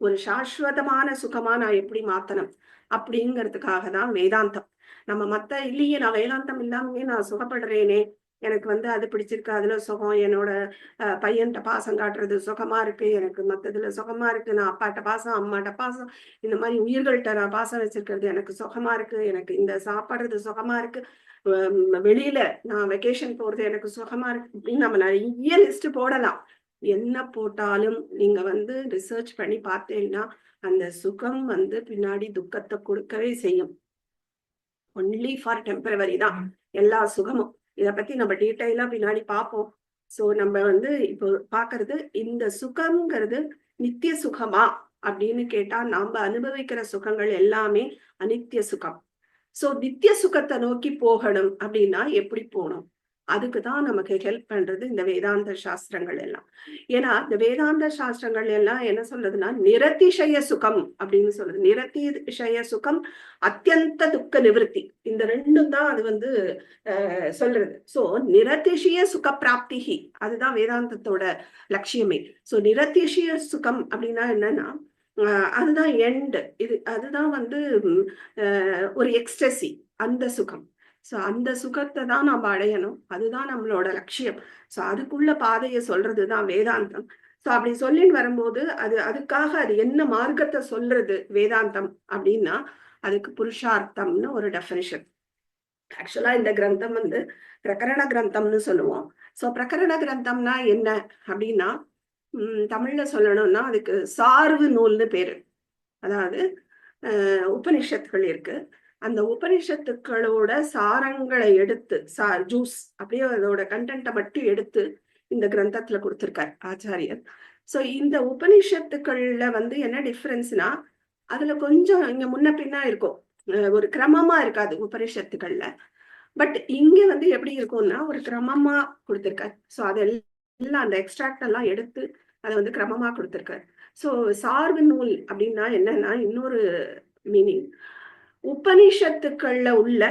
ஒரு சாஸ்வதமான சுகமா நான் எப்படி மாத்தணும் அப்படிங்கிறதுக்காக தான் வேதாந்தம். நம்ம மத்த இல்லையே, நான் வேதாந்தம் இல்லாமவே நான் சுகப்படுறேனே, எனக்கு வந்து அது பிடிச்சிருக்கு, அதுல சுகம், என்னோட பையன்கிட்ட பாசம் காட்டுறது சுகமா இருக்கு, எனக்கு மத்ததுல சுகமா இருக்கு, நான் அப்பாட்ட பாசம், அம்மாட்ட பாசம், இந்த மாதிரி உயிர்கள்ட்ட நான் பாசம் வச்சிருக்கிறது எனக்கு சுகமா இருக்கு, எனக்கு இந்த சாப்பிடுறது சுகமா இருக்கு, வெளியில நான் வெக்கேஷன் போறது எனக்கு சுகமா இருக்கு அப்படின்னு நம்ம நிறைய லிஸ்ட் போடலாம். என்ன போட்டாலும் நீங்க வந்து ரிசர்ச் பண்ணி பார்த்தீங்கன்னா அந்த சுகம் வந்து பின்னாடி துக்கத்தை கொடுக்கவே செய்யும். ஒன்லி ஃபார் டெம்பரவரி தான் எல்லா சுகமும். இத பத்தி நம்ம டீட்டெயிலா பின்னாடி பார்ப்போம். சோ நம்ம வந்து இப்போ பாக்குறது இந்த சுகம்ங்கிறது நித்திய சுகமா அப்படின்னு கேட்டா நாம அனுபவிக்கிற சுகங்கள் எல்லாமே அனித்திய சுகம். சோ நித்திய சுகத்தை நோக்கி போகணும் அப்படின்னா எப்படி போகணும்? அதுக்குதான் நமக்கு ஹெல்ப் பண்றது இந்த வேதாந்த சாஸ்திரங்கள் எல்லாம். ஏன்னா இந்த வேதாந்த சாஸ்திரங்கள் எல்லாம் என்ன சொல்றதுன்னா நிரதிசய சுகம் அப்படின்னு சொல்றது. நிரதிசய சுகம், அத்தியந்த துக்க நிவர்த்தி, இந்த ரெண்டும் தான் அது வந்து சொல்றது. சோ நிரதிசய சுக பிராப்திகி, அதுதான் வேதாந்தத்தோட லட்சியமே. சோ நிரதிசய சுகம் அப்படின்னா என்னன்னா அதுதான் எண்ட். அதுதான் வந்து ஒரு எக்ஸ்டசி, அந்த சுகம். சோ அந்த சுகத்தை தான் நம்ம அடையணும். அதுதான் நம்மளோட லட்சியம். சோ அதுக்குள்ள பாதையை சொல்றதுதான் வேதாந்தம். சோ அப்படி சொல்லின்னு வரும்போது அதுக்காக அது என்ன மார்க்கத்தை சொல்றது வேதாந்தம் அப்படின்னா அதுக்கு புருஷார்த்தம்னு ஒரு டெஃபினிஷன். ஆக்சுவலா இந்த கிரந்தம் வந்து பிரகரண கிரந்தம்னு சொல்லுவோம். சோ பிரகரண கிரந்தம்னா என்ன அப்படின்னா தமிழ்ல சொல்லணும்னா அதுக்கு சார்பு நூல்னு பேரு. அதாவது உபனிஷத்துகள் இருக்கு. அந்த உபனிஷத்துக்களோட சாரங்களை எடுத்து ஜூஸ் அப்படியே அதோட கண்டென்ட்டை மட்டும் எடுத்து இந்த கிரந்தத்துல கொடுத்திருக்கார் ஆச்சாரியர். சோ இந்த உபனிஷத்துக்கள்ல வந்து என்ன டிஃபரன்ஸ்னா அதுல கொஞ்சம் இங்க முன்ன பின்னா இருக்கும், ஒரு கிரமமா இருக்காது உபனிஷத்துக்கள்ல. பட் இங்க வந்து எப்படி இருக்கும்னா ஒரு கிரமமா கொடுத்திருக்காரு. சோ அதெல்லாம் அந்த எக்ஸ்ட்ராக்ட் எல்லாம் எடுத்து அதை வந்து கிரமமா கொடுத்திருக்காரு. சோ சார்பு நூல் அப்படின்னா என்னன்னா இன்னொரு மீனிங், உபனிஷத்துக்கள்ல உள்ள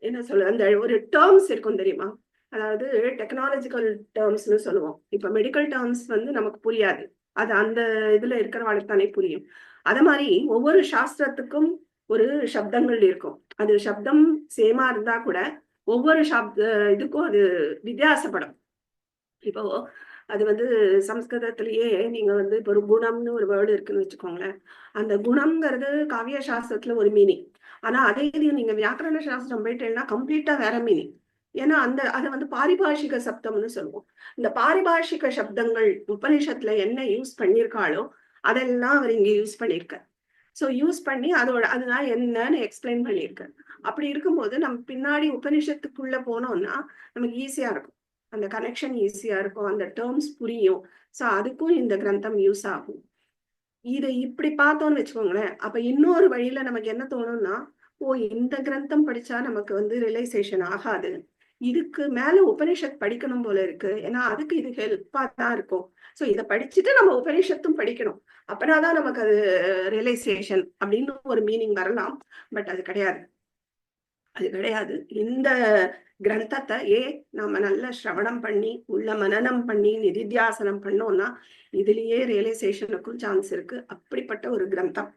என்ன சொல்ல அந்த ஒரு டேர்ம்ஸ் இருக்கும் தெரியுமா? அதாவது டெக்னாலஜிக்கல் டேர்ம்ஸ்னு சொல்லுவோம். இப்ப மெடிக்கல் டேர்ம்ஸ் வந்து நமக்கு புரியாது, அது அந்த இதுல இருக்கிறவளுக்கு தானே புரியும். அத மாதிரி ஒவ்வொரு சாஸ்திரத்துக்கும் ஒரு சப்தங்கள் இருக்கும். அது சப்தம் சேமா இருந்தா கூட ஒவ்வொரு இதுக்கும் அது வித்தியாசப்படும். இப்போ அது வந்து சம்ஸ்கிருதத்திலேயே நீங்க வந்து இப்போ ஒரு குணம்னு ஒரு வேர்டு இருக்குன்னு வச்சுக்கோங்களேன். அந்த குணம்ங்கிறது காவிய சாஸ்திரத்துல ஒரு மீனிங். ஆனா அதே இது நீங்க வியாக்கரண சாஸ்திரம் போயிட்டேன்னா கம்ப்ளீட்டா வேற மீனிங். ஏன்னா அதை வந்து பாரிபாஷிக சப்தம்னு சொல்லுவோம். இந்த பாரிபாஷிக சப்தங்கள் உபநிஷத்துல என்ன யூஸ் பண்ணியிருக்காளோ அதெல்லாம் அவர் இங்க யூஸ் பண்ணியிருக்கார். ஸோ யூஸ் பண்ணி அதனால என்னன்னு எக்ஸ்பிளைன் பண்ணியிருக்காரு. அப்படி இருக்கும்போது நம்ம பின்னாடி உபநிஷத்துக்குள்ள போனோம்னா நமக்கு ஈஸியா இருக்கும், அந்த கனெக்ஷன் ஈஸியா இருக்கும், அந்த டேர்ம்ஸ் புரியும். சோ அதுக்கும் இந்த கிரந்தம் யூஸ் ஆகும். இதை இப்படி பார்த்தோம்னு வச்சுக்கோங்களேன். அப்ப இன்னொரு வழியில நமக்கு என்ன தோணும்னா, இந்த கிரந்தம் படிச்சா நமக்கு வந்து ரியலைசேஷன் ஆகாது, இதுக்கு மேல உபனிஷத் படிக்கணும் போல இருக்கு, ஏன்னா அதுக்கு இது ஹெல்ப்பா தான் இருக்கும். சோ இதை படிச்சுட்டு நம்ம உபனிஷத்தும் படிக்கணும், அப்பனாதான் நமக்கு அது ரியலைசேஷன் அப்படின்னு ஒரு மீனிங் வரலாம். பட் அது கிடையாது. இந்த கிரந்தத்தை நாம நல்ல சிரவணம் பண்ணி உள்ள மனனம் பண்ணி நிதித்தியாசனம் பண்ணோம்னா இதுலயே ரியலைசேஷனுக்கும் சான்ஸ் இருக்கு. அப்படிப்பட்ட ஒரு கிரந்தம்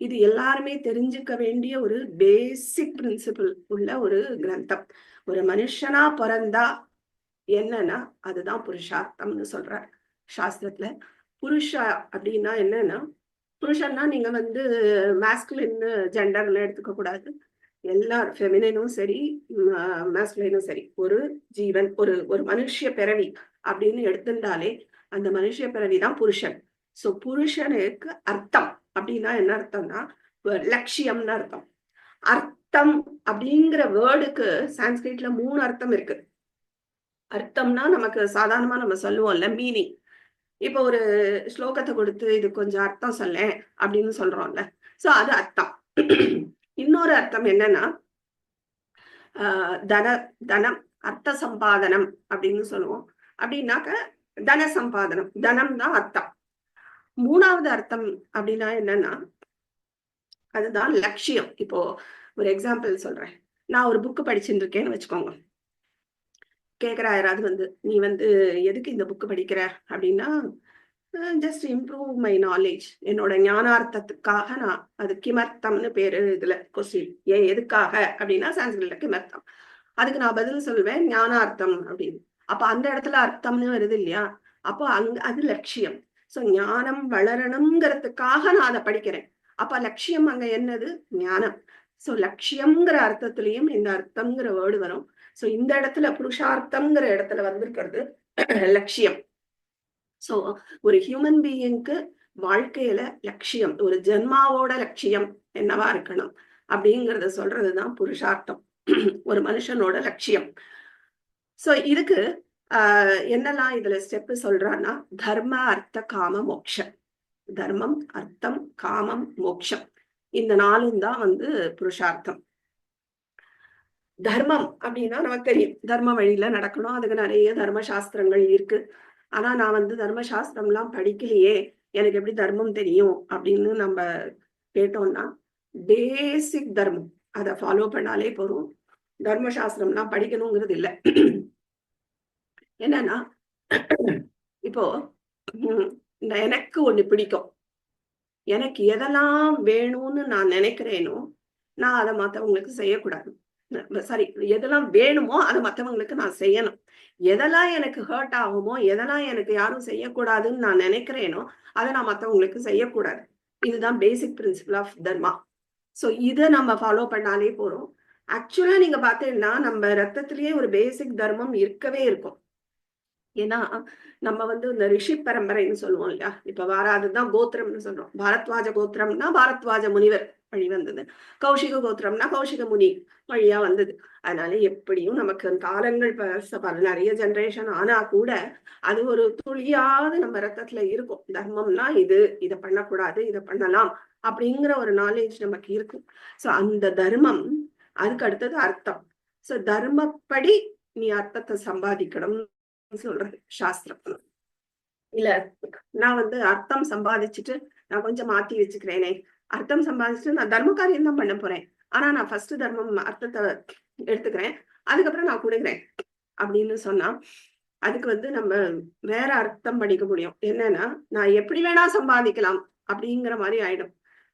இது எல்லாருமே தெரிஞ்சுக்க வேண்டிய ஒரு பேசிக் பிரின்சிபிள் உள்ள ஒரு கிரந்தம். ஒரு மனுஷனா பிறந்தா என்னன்னா அதுதான் புருஷார்த்தம்னு சொல்ற சாஸ்திரத்துல. புருஷா அப்படின்னா என்னன்னா, புருஷன்னா நீங்க வந்து மாஸ்குலின் ஜெண்டர்னு எடுத்துக்க கூடாது. எல்லாரும் ஃபெமினும் சரி மாஸ்குலினும் சரி ஒரு ஜீவன், ஒரு மனுஷ பிறவி அப்படின்னு எடுத்துட்டாலே அந்த மனுஷ பிறவிதான் புருஷன். சோ புருஷனுக்கு அர்த்தம் அப்படின்னா என்ன அர்த்தம்னா லட்சியம்னு அர்த்தம். அர்த்தம் அப்படிங்கிற வேர்டுக்கு சான்ஸ்கிரிட்ல 3 அர்த்தம் இருக்கு. அர்த்தம்னா நமக்கு சாதாரணமா நம்ம சொல்லுவோம்ல மீனிங். இப்போ ஒரு ஸ்லோகத்தை கொடுத்து இது கொஞ்சம் அர்த்தம் சொல்ல அப்படின்னு சொல்றோம்ல, சோ அது அர்த்தம். இன்னொரு அர்த்தம் என்னன்னா தனம், அர்த்த சம்பாதனம் அப்படின்னு சொல்லுவோம். அப்படின்னாக்க தன சம்பாதனம், தனம் தான் அர்த்தம். 3வது அர்த்தம் அப்படின்னா என்னன்னா அதுதான் லட்சியம். இப்போ ஒரு எக்ஸாம்பிள் சொல்றேன். நான் ஒரு புக்கு படிச்சுட்டு இருக்கேன்னு வச்சுக்கோங்க. கேக்குறா யாராவது வந்து, நீ வந்து எதுக்கு இந்த புக்கு படிக்கிற அப்படின்னா, ஜஸ்ட் இம்ப்ரூவ் மை நாலேஜ், என்னோட ஞானார்த்தத்துக்காக நான், அது கிமர்த்தம்னு பேரு இதுல கொஸ்டின். எதுக்காக அப்படின்னா சான்ஸ்கிரிட்ல கிமர்த்தம். அதுக்கு நான் பதில் சொல்வேன் ஞானார்த்தம் அப்படின்னு. அப்ப அந்த இடத்துல அர்த்தம்னு வருது இல்லையா, அப்போ அது லட்சியம். சோ ஞானம் வளரணுங்கிறதுக்காக நான் அதை படிக்கிறேன். அப்ப லட்சியம் அங்க என்னது? ஞானம். சோ லட்சியம்ங்கிற அர்த்தத்திலையும் இந்த அர்த்தம்ங்கிற வேர்டு வரும். சோ இந்த இடத்துல புருஷார்த்தம்ங்கிற இடத்துல வந்திருக்கிறது லட்சியம். சோ ஒரு ஹியூமன் பீயிங்க்கு வாழ்க்கையில லட்சியம், ஒரு ஜென்மாவோட லட்சியம் என்னவா இருக்கணும் அப்படிங்கறத சொல்றதுதான் புருஷார்த்தம், ஒரு மனுஷனோட லட்சியம். சோ இதுக்கு என்னெல்லாம் இதுல ஸ்டெப் சொல்றான்னா தர்ம அர்த்த காம மோட்சம். தர்மம், அர்த்தம், காமம், மோட்சம். இந்த 4ம் தான் வந்து புருஷார்த்தம். தர்மம் அப்படின்னா நமக்கு தெரியும். தர்ம வழியில நடக்கணும். அதுக்கு நிறைய தர்ம சாஸ்திரங்கள் இருக்கு. ஆனா நான் வந்து தர்ம சாஸ்திரம்லாம் படிக்கலையே. எனக்கு எப்படி தர்மம் தெரியும் அப்படின்னு நம்ம கேட்டோம்னா, பேசிக் தர்மம். அத ஃபாலோ பண்ணாலே போதும். தர்ம சாஸ்திரம்லாம் படிக்கணுங்கிறது இல்ல. என்னன்னா, இப்போ ம் எனக்கு ஒண்ணு பிடிக்கும். எனக்கு எதெல்லாம் வேணும்னு நான் நினைக்கிறேனோ, நான் அத மத்தவங்களுக்கு செய்யக்கூடாது. சாரி, எதெல்லாம் வேணுமோ அத மத்தவங்களுக்கு நான் செய்யணும். எதெல்லாம் எனக்கு ஹர்ட் ஆகுமோ, எதெல்லாம் எனக்கு யாரும் செய்யக்கூடாதுன்னு நான் நினைக்கிறேனோ, அத நான் மத்தவங்களுக்கு செய்யக்கூடாது. இதுதான் பேசிக் பிரின்சிபிள் ஆஃப் தர்மா. சோ இத நம்ம ஃபாலோ பண்ணாலே போதும். ஆக்சுவலா நீங்க பார்த்தீங்கன்னா, நம்ம ரத்தத்திலேயே ஒரு பேசிக் தர்மம் இருக்கவே இருக்கும். ஏன்னா, நம்ம வந்து இந்த ரிஷி பரம்பரைன்னு சொல்லுவோம் இல்லையா? இப்ப வாராதுதான் கோத்திரம்னு சொல்றோம். பாரத்வாஜ கோத்திரம்னா பாரத்வாஜ முனிவர் வழி வந்தது. கௌஷிக கோத்திரம்னா கௌஷிக முனி வழியா வந்தது. அதனால எப்படியும் நமக்கு காலங்கள் பல நிறைய ஜெனரேஷன் ஆனா கூட, அது ஒரு துளியாவது நம்ம ரத்தத்துல இருக்கும். தர்மம்னா இது, இத பண்ணக்கூடாது, இத பண்ணலாம் அப்படிங்கிற ஒரு நாலேட்ஜ் நமக்கு இருக்கும். சோ அந்த தர்மம், அதுக்கு அடுத்தது அர்த்தம். சோ தர்மப்படி நீ அர்த்தத்தை சம்பாதிக்கணும் சொல்றது சாஸ்திரம். இல்ல நான் வந்து அர்த்தம் சம்பாதிச்சுட்டு நான் கொஞ்சம் மாத்தி வச்சுக்கிறேனே. அர்த்தம் சம்பாதிச்சுட்டு நான் தர்ம காரியம் தான் பண்ண போறேன். ஆனா நான் ஃபர்ஸ்ட் தர்மம் அர்த்தத்தை எடுத்துக்கிறேன். அதுக்கப்புறம் நான் கொடுக்குறேன் அப்படின்னு சொன்னா, அதுக்கு வந்து நம்ம வேற அர்த்தம் படிக்க முடியும். என்னன்னா, நான் எப்படி வேணா சம்பாதிக்கலாம் அப்படிங்கிற மாதிரி ஆயிடும்.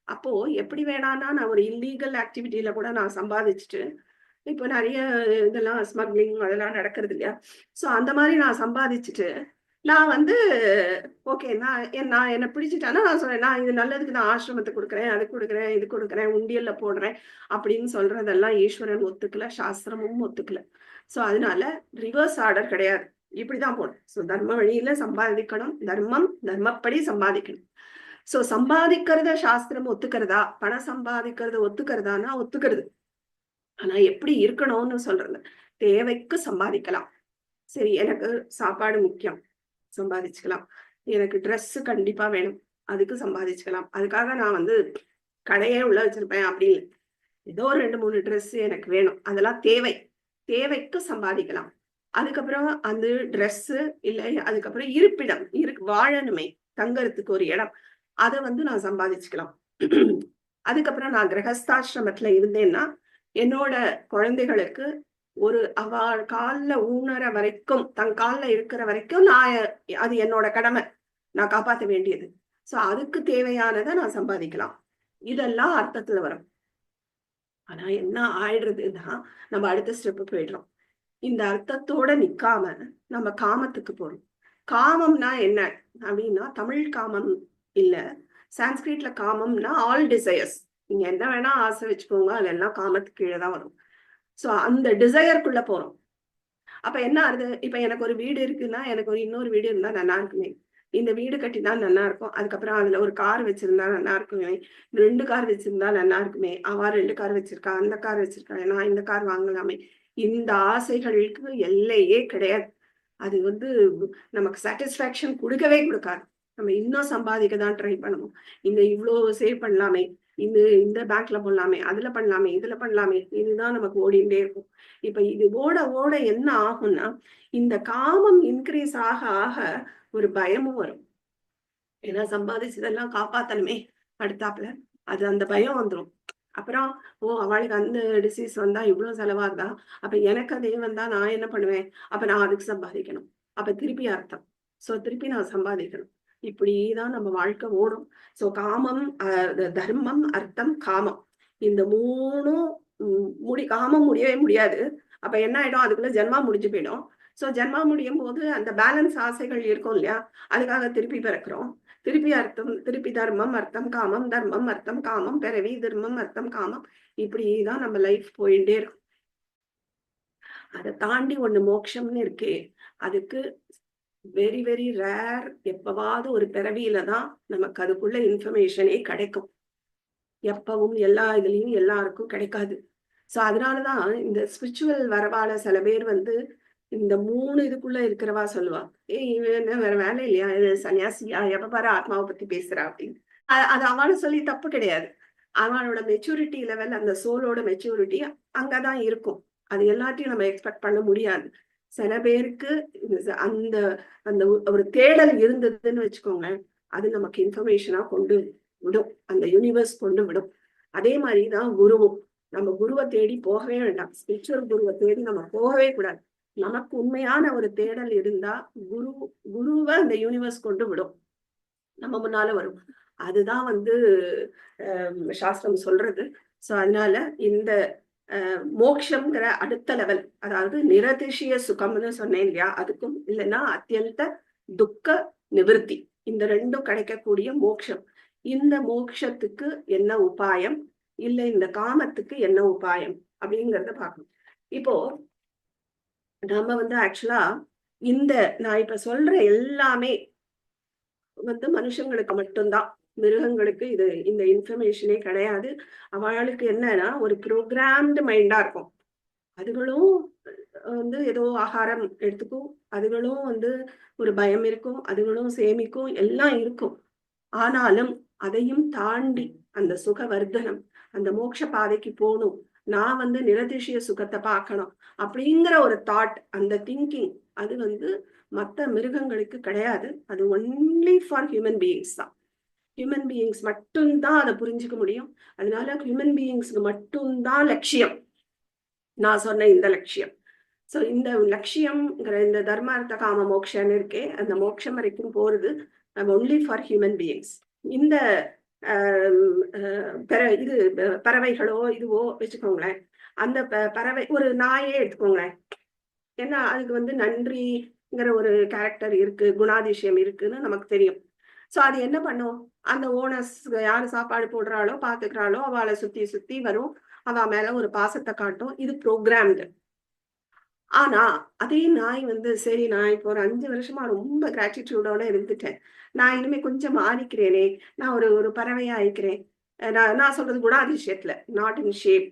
அப்போ எப்படி வேணான்னா நான் ஒரு இல்லீகல் ஆக்டிவிட்டியில கூட நான் சம்பாதிச்சுட்டு இப்போ நெறைய இதெல்லாம் ஸ்மக்லிங் அதெல்லாம் நடக்கிறது இல்லையா? ஸோ அந்த மாரி நான் சம்பாதிச்சுட்டு, நான் வந்து ஓகே நான் என்ன பிடிச்சுட்டான்னா, நான் சொல்றேன், நான் இது நல்லதுக்கு நான் ஆசிரமத்துக்கு குடுக்குறேன், அது குடுக்குறேன், இது குடுக்குறேன், உண்டியல்ல போடுறேன் அப்படின்னு சொல்றதெல்லாம் ஈஸ்வரன் ஒத்துக்கல, சாஸ்திரமும் ஒத்துக்கல. ஸோ அதனால ரிவர்ஸ் ஆர்டர் கிடையாது. இப்படிதான் போணும். ஸோ தர்ம வழியில சம்பாதிக்கணும். தர்மம், தர்மப்படி சம்பாதிக்கணும். ஸோ சம்பாதிக்கிறத சாஸ்திரம் ஒத்துக்கிறதா? பணம் சம்பாதிக்கிறத ஒத்துக்கிறதான்னா ஒத்துக்கிறது. ஆனா எப்படி இருக்கணும்னு சொல்றது. தேவைக்கு சம்பாதிக்கலாம். சரி, எனக்கு சாப்பாடு முக்கியம். சம்பாதிச்சுக்கலாம். எனக்கு ட்ரெஸ் கண்டிப்பா வேணும். அதுக்கு சம்பாதிச்சுக்கலாம். அதுக்காக நான் வந்து கடையே உள்ள வச்சிருப்பேன் அப்படி இல்ல. ஏதோ ஒரு 2, 3 ட்ரெஸ் எனக்கு வேணும். அதெல்லாம் தேவை. தேவைக்கு சம்பாதிக்கலாம். அதுக்கப்புறம் அந்த ட்ரெஸ்ஸு இல்ல அதுக்கப்புறம் இருப்பிடம். வாழணுமே. தங்கறதுக்கு ஒரு இடம். அத வந்து நான் சம்பாதிச்சுக்கலாம். அதுக்கப்புறம் நான் கிரகஸ்தாசிரமத்துல இருந்தேன்னா, என்னோட குழந்தைகளுக்கு ஒரு அவ கால்ல ஊனற வரைக்கும், தன் கால்ல இருக்கிற வரைக்கும் அது என்னோட கடமை. நான் காப்பாத்த வேண்டியது. சோ அதுக்கு தேவையானத நான் சம்பாதிக்கலாம். இதெல்லாம் அர்த்தத்துல வரும். ஆனா என்ன ஆயிடுறதுன்னா, நம்ம அடுத்த ஸ்டெப் போயிடுறோம். இந்த அர்த்தத்தோட நிக்காம நம்ம காமத்துக்கு போறோம். காமம்னா என்ன அப்படின்னா, தமிழ் காமம் இல்ல. சான்ஸ்கிரிட்ல காமம்னா ஆல் டிசையர்ஸ். நீங்க என்ன வேணா ஆசை வச்சுக்கோங்க. அதெல்லாம் காமத்துக்கு கீழ தான் வரும். சோ அந்த டிசையர்க்குள்ள போறோம். அப்ப என்ன ஆகுது? இப்ப எனக்கு ஒரு வீடு இருக்குன்னா, எனக்கு ஒரு இன்னொரு வீடு இருந்தா நல்லா இருக்குமே. இந்த வீடு கட்டினா நல்லா இருக்கும். அதுக்கப்புறம் அதுல ஒரு கார் வச்சிருந்தா நல்லா இருக்குமே. 2 கார் வச்சிருந்தா நல்லா இருக்குமே. அவ 2 கார் வச்சிருக்கா. அந்த கார் வச்சிருக்கா. நான் இந்த கார் வாங்கலாமே. இந்த ஆசைகளுக்கு எல்லையே கிடையாது. அது வந்து நமக்கு சாட்டிஸ்ஃபேக்ஷன் குடுக்கவே குடுக்காது. நம்ம இன்னும் சம்பாதிக்க தான் ட்ரை பண்ணணும். இவ்ளோ சேவ் பண்ணலாமே. இந்த பேங்க்ல போடலாமே. அதுல பண்ணலாமே. இதுல பண்ணலாமே. இதுதான் நமக்கு ஓடிண்டே இருக்கும். இப்ப இது ஓட ஓட என்ன ஆகும்னா, இந்த காமம் இன்கிரீஸ் ஆக ஆக ஒரு பயமும் வரும். ஏன்னா சம்பாதிச்சதெல்லாம் காப்பாத்தணுமே அடுத்தாப்புல. அது அந்த பயம் வந்துரும். அப்புறம் அவளுக்கு அந்த டிசீஸ் வந்தா இவ்ளோ செலவாகுதா? அப்ப எனக்கு அதே வந்தா நான் என்ன பண்ணுவேன்? அப்ப நான் அதுக்கு சம்பாதிக்கணும். அப்ப திருப்பி அர்த்தம். சோ திருப்பி நான் சம்பாதிக்கணும். இப்படிதான் நம்ம வாழ்க்கை ஓடும். சோ காமம், தர்மம், அர்த்தம், காமம். இந்த 3ம் காமம் முடியவே முடியாது. அப்ப என்ன ஆயிடும்? அதுக்குள்ள ஜென்மா முடிஞ்சு போயிடும். சோ ஜென்மா முடியும்போது அந்த பேலன்ஸ் ஆசைகள் இருக்கும் இல்லையா? அதுக்காக திருப்பி பிறக்கிறோம். திருப்பி அர்த்தம், திருப்பி தர்மம், அர்த்தம், காமம், தர்மம், அர்த்தம், காமம், பிறவி, தர்மம், அர்த்தம், காமம். இப்படிதான் நம்ம லைஃப் போயிட்டே இருக்கும். அதை தாண்டி ஒண்ணு மோட்சம்னு இருக்கே. அதுக்கு வெரி வெரி ரேர் எப்பவாவது ஒரு பிறவியில தான் நமக்கு அதுக்குள்ள இன்ஃபர்மேஷனே கிடைக்கும். எப்பவும் எல்லா இதுலயும் எல்லாருக்கும் கிடைக்காது. சோ அதனாலதான் இந்த ஸ்பிரிச்சுவல் வரவால சில பேர் வந்து இந்த 3 இதுக்குள்ள இருக்கிறவா சொல்லுவா, ஏய் இவன் என்ன வேற வேலை இல்லையா, இது சன்னியாசியா, எப்ப பாரு ஆத்மாவை பத்தி பேசுறா அப்படின்னு. அது அவளை சொல்லி தப்பு கிடையாது. அவனோட மெச்சூரிட்டி லெவல், அந்த சோலோட மெச்சூரிட்டி அங்கதான் இருக்கும். அது எல்லாத்தையும் நம்ம எக்ஸ்பெக்ட் பண்ண முடியாது. சில பேருக்கு அந்த அந்த ஒரு தேடல் இருந்ததுன்னு வச்சுக்கோங்க, அது நமக்கு இன்ஃபர்மேஷனா கொண்டு விடும், அந்த யூனிவர்ஸ் கொண்டு விடும். அதே மாதிரிதான் குருவும். நம்ம குருவை தேடி போகவே வேண்டாம், ஸ்பிரிச்சுவல் குருவை தேடி நம்ம போகவே கூடாது. நமக்கு உண்மையான ஒரு தேடல் இருந்தா குருவை அந்த யூனிவர்ஸ் கொண்டு விடும், நம்ம முன்னால வரும். அதுதான் சாஸ்திரம் சொல்றது. சோ அதனால இந்த மோக்ஷம்ங்கிற அடுத்த லெவல், அதாவது நிரதிசய சுகம்னு சொன்னேன் இல்லையா, அதுக்கும் இல்லைன்னா அத்தியந்த துக்க நிவர்த்தி, இந்த ரெண்டும் கிடைக்கக்கூடிய மோக்ஷம். இந்த மோக்ஷத்துக்கு என்ன உபாயம், இல்ல இந்த காமத்துக்கு என்ன உபாயம் அப்படிங்கறத பார்க்கணும். இப்போ நம்ம ஆக்சுவலா இந்த நான் இப்ப சொல்ற எல்லாமே மனுஷங்களுக்கு மட்டும்தான், மிருகங்களுக்கு இந்த இன்ஃபர்மேஷனே கிடையாது. அவளுக்கு என்னன்னா ஒரு ப்ரோக்ராம்டு மைண்டா இருக்கும். அதுகளும் ஏதோ ஆகாரம் எடுத்துக்கும், அதுகளும் ஒரு பயம் இருக்கும், அதுகளும் சேமிக்கும், எல்லாம் இருக்கும். ஆனாலும் அதையும் தாண்டி அந்த சுகவர்தனம், அந்த மோட்ச பாதைக்கு போகணும், நான் நிரதிசய சுகத்தை பார்க்கணும் அப்படிங்கிற ஒரு தாட், அந்த திங்கிங், அது மற்ற மிருகங்களுக்கு கிடையாது. அது ஒன்லி ஃபார் ஹியூமன் பீயிங்ஸ் தான். ஹியூமன் பீயிங்ஸ் மட்டும்தான் அதை புரிஞ்சுக்க முடியும். அதனால ஹியூமன் பீயிங்ஸ்க்கு மட்டும்தான் லட்சியம் நான் சொன்ன இந்த லட்சியம். சோ இந்த லட்சியம்ங்கிற இந்த தர்மார்த்த காம மோக்ஷன்னு இருக்கே, அந்த மோட்சம் வரைக்கும் போறது ஒன்லி ஃபார் ஹியூமன் பீயிங்ஸ். இந்த இது பறவைகளோ இதுவோ வச்சுக்கோங்களேன், அந்த பறவை ஒரு நாயே எடுத்துக்கோங்களேன், ஏன்னா அதுக்கு நன்றிங்கிற ஒரு கேரக்டர் இருக்கு, குணாதிசயம் இருக்குன்னு நமக்கு தெரியும். சோ அது என்ன பண்ணும், அந்த ஓனர்ஸ் யாரு சாப்பாடு போடுறாளோ பாத்துக்கிறாளோ அவளை சுத்தி சுத்தி வரும், அவ மேல ஒரு பாசத்தை காட்டும். இது ப்ரோக்ராம்டு. ஆனா அதே நாய் சரி நான் இப்போ ஒரு 5 வருஷமா ரொம்ப கிராட்டிடியூடோட இருந்துட்டேன், நான் இனிமே கொஞ்சம் மாறிக்கிறேனே, நான் ஒரு பறவையா ஆயிக்கிறேன், நான் சொல்றது குணாதிசயத்துல, நாட் இன் ஷேப்.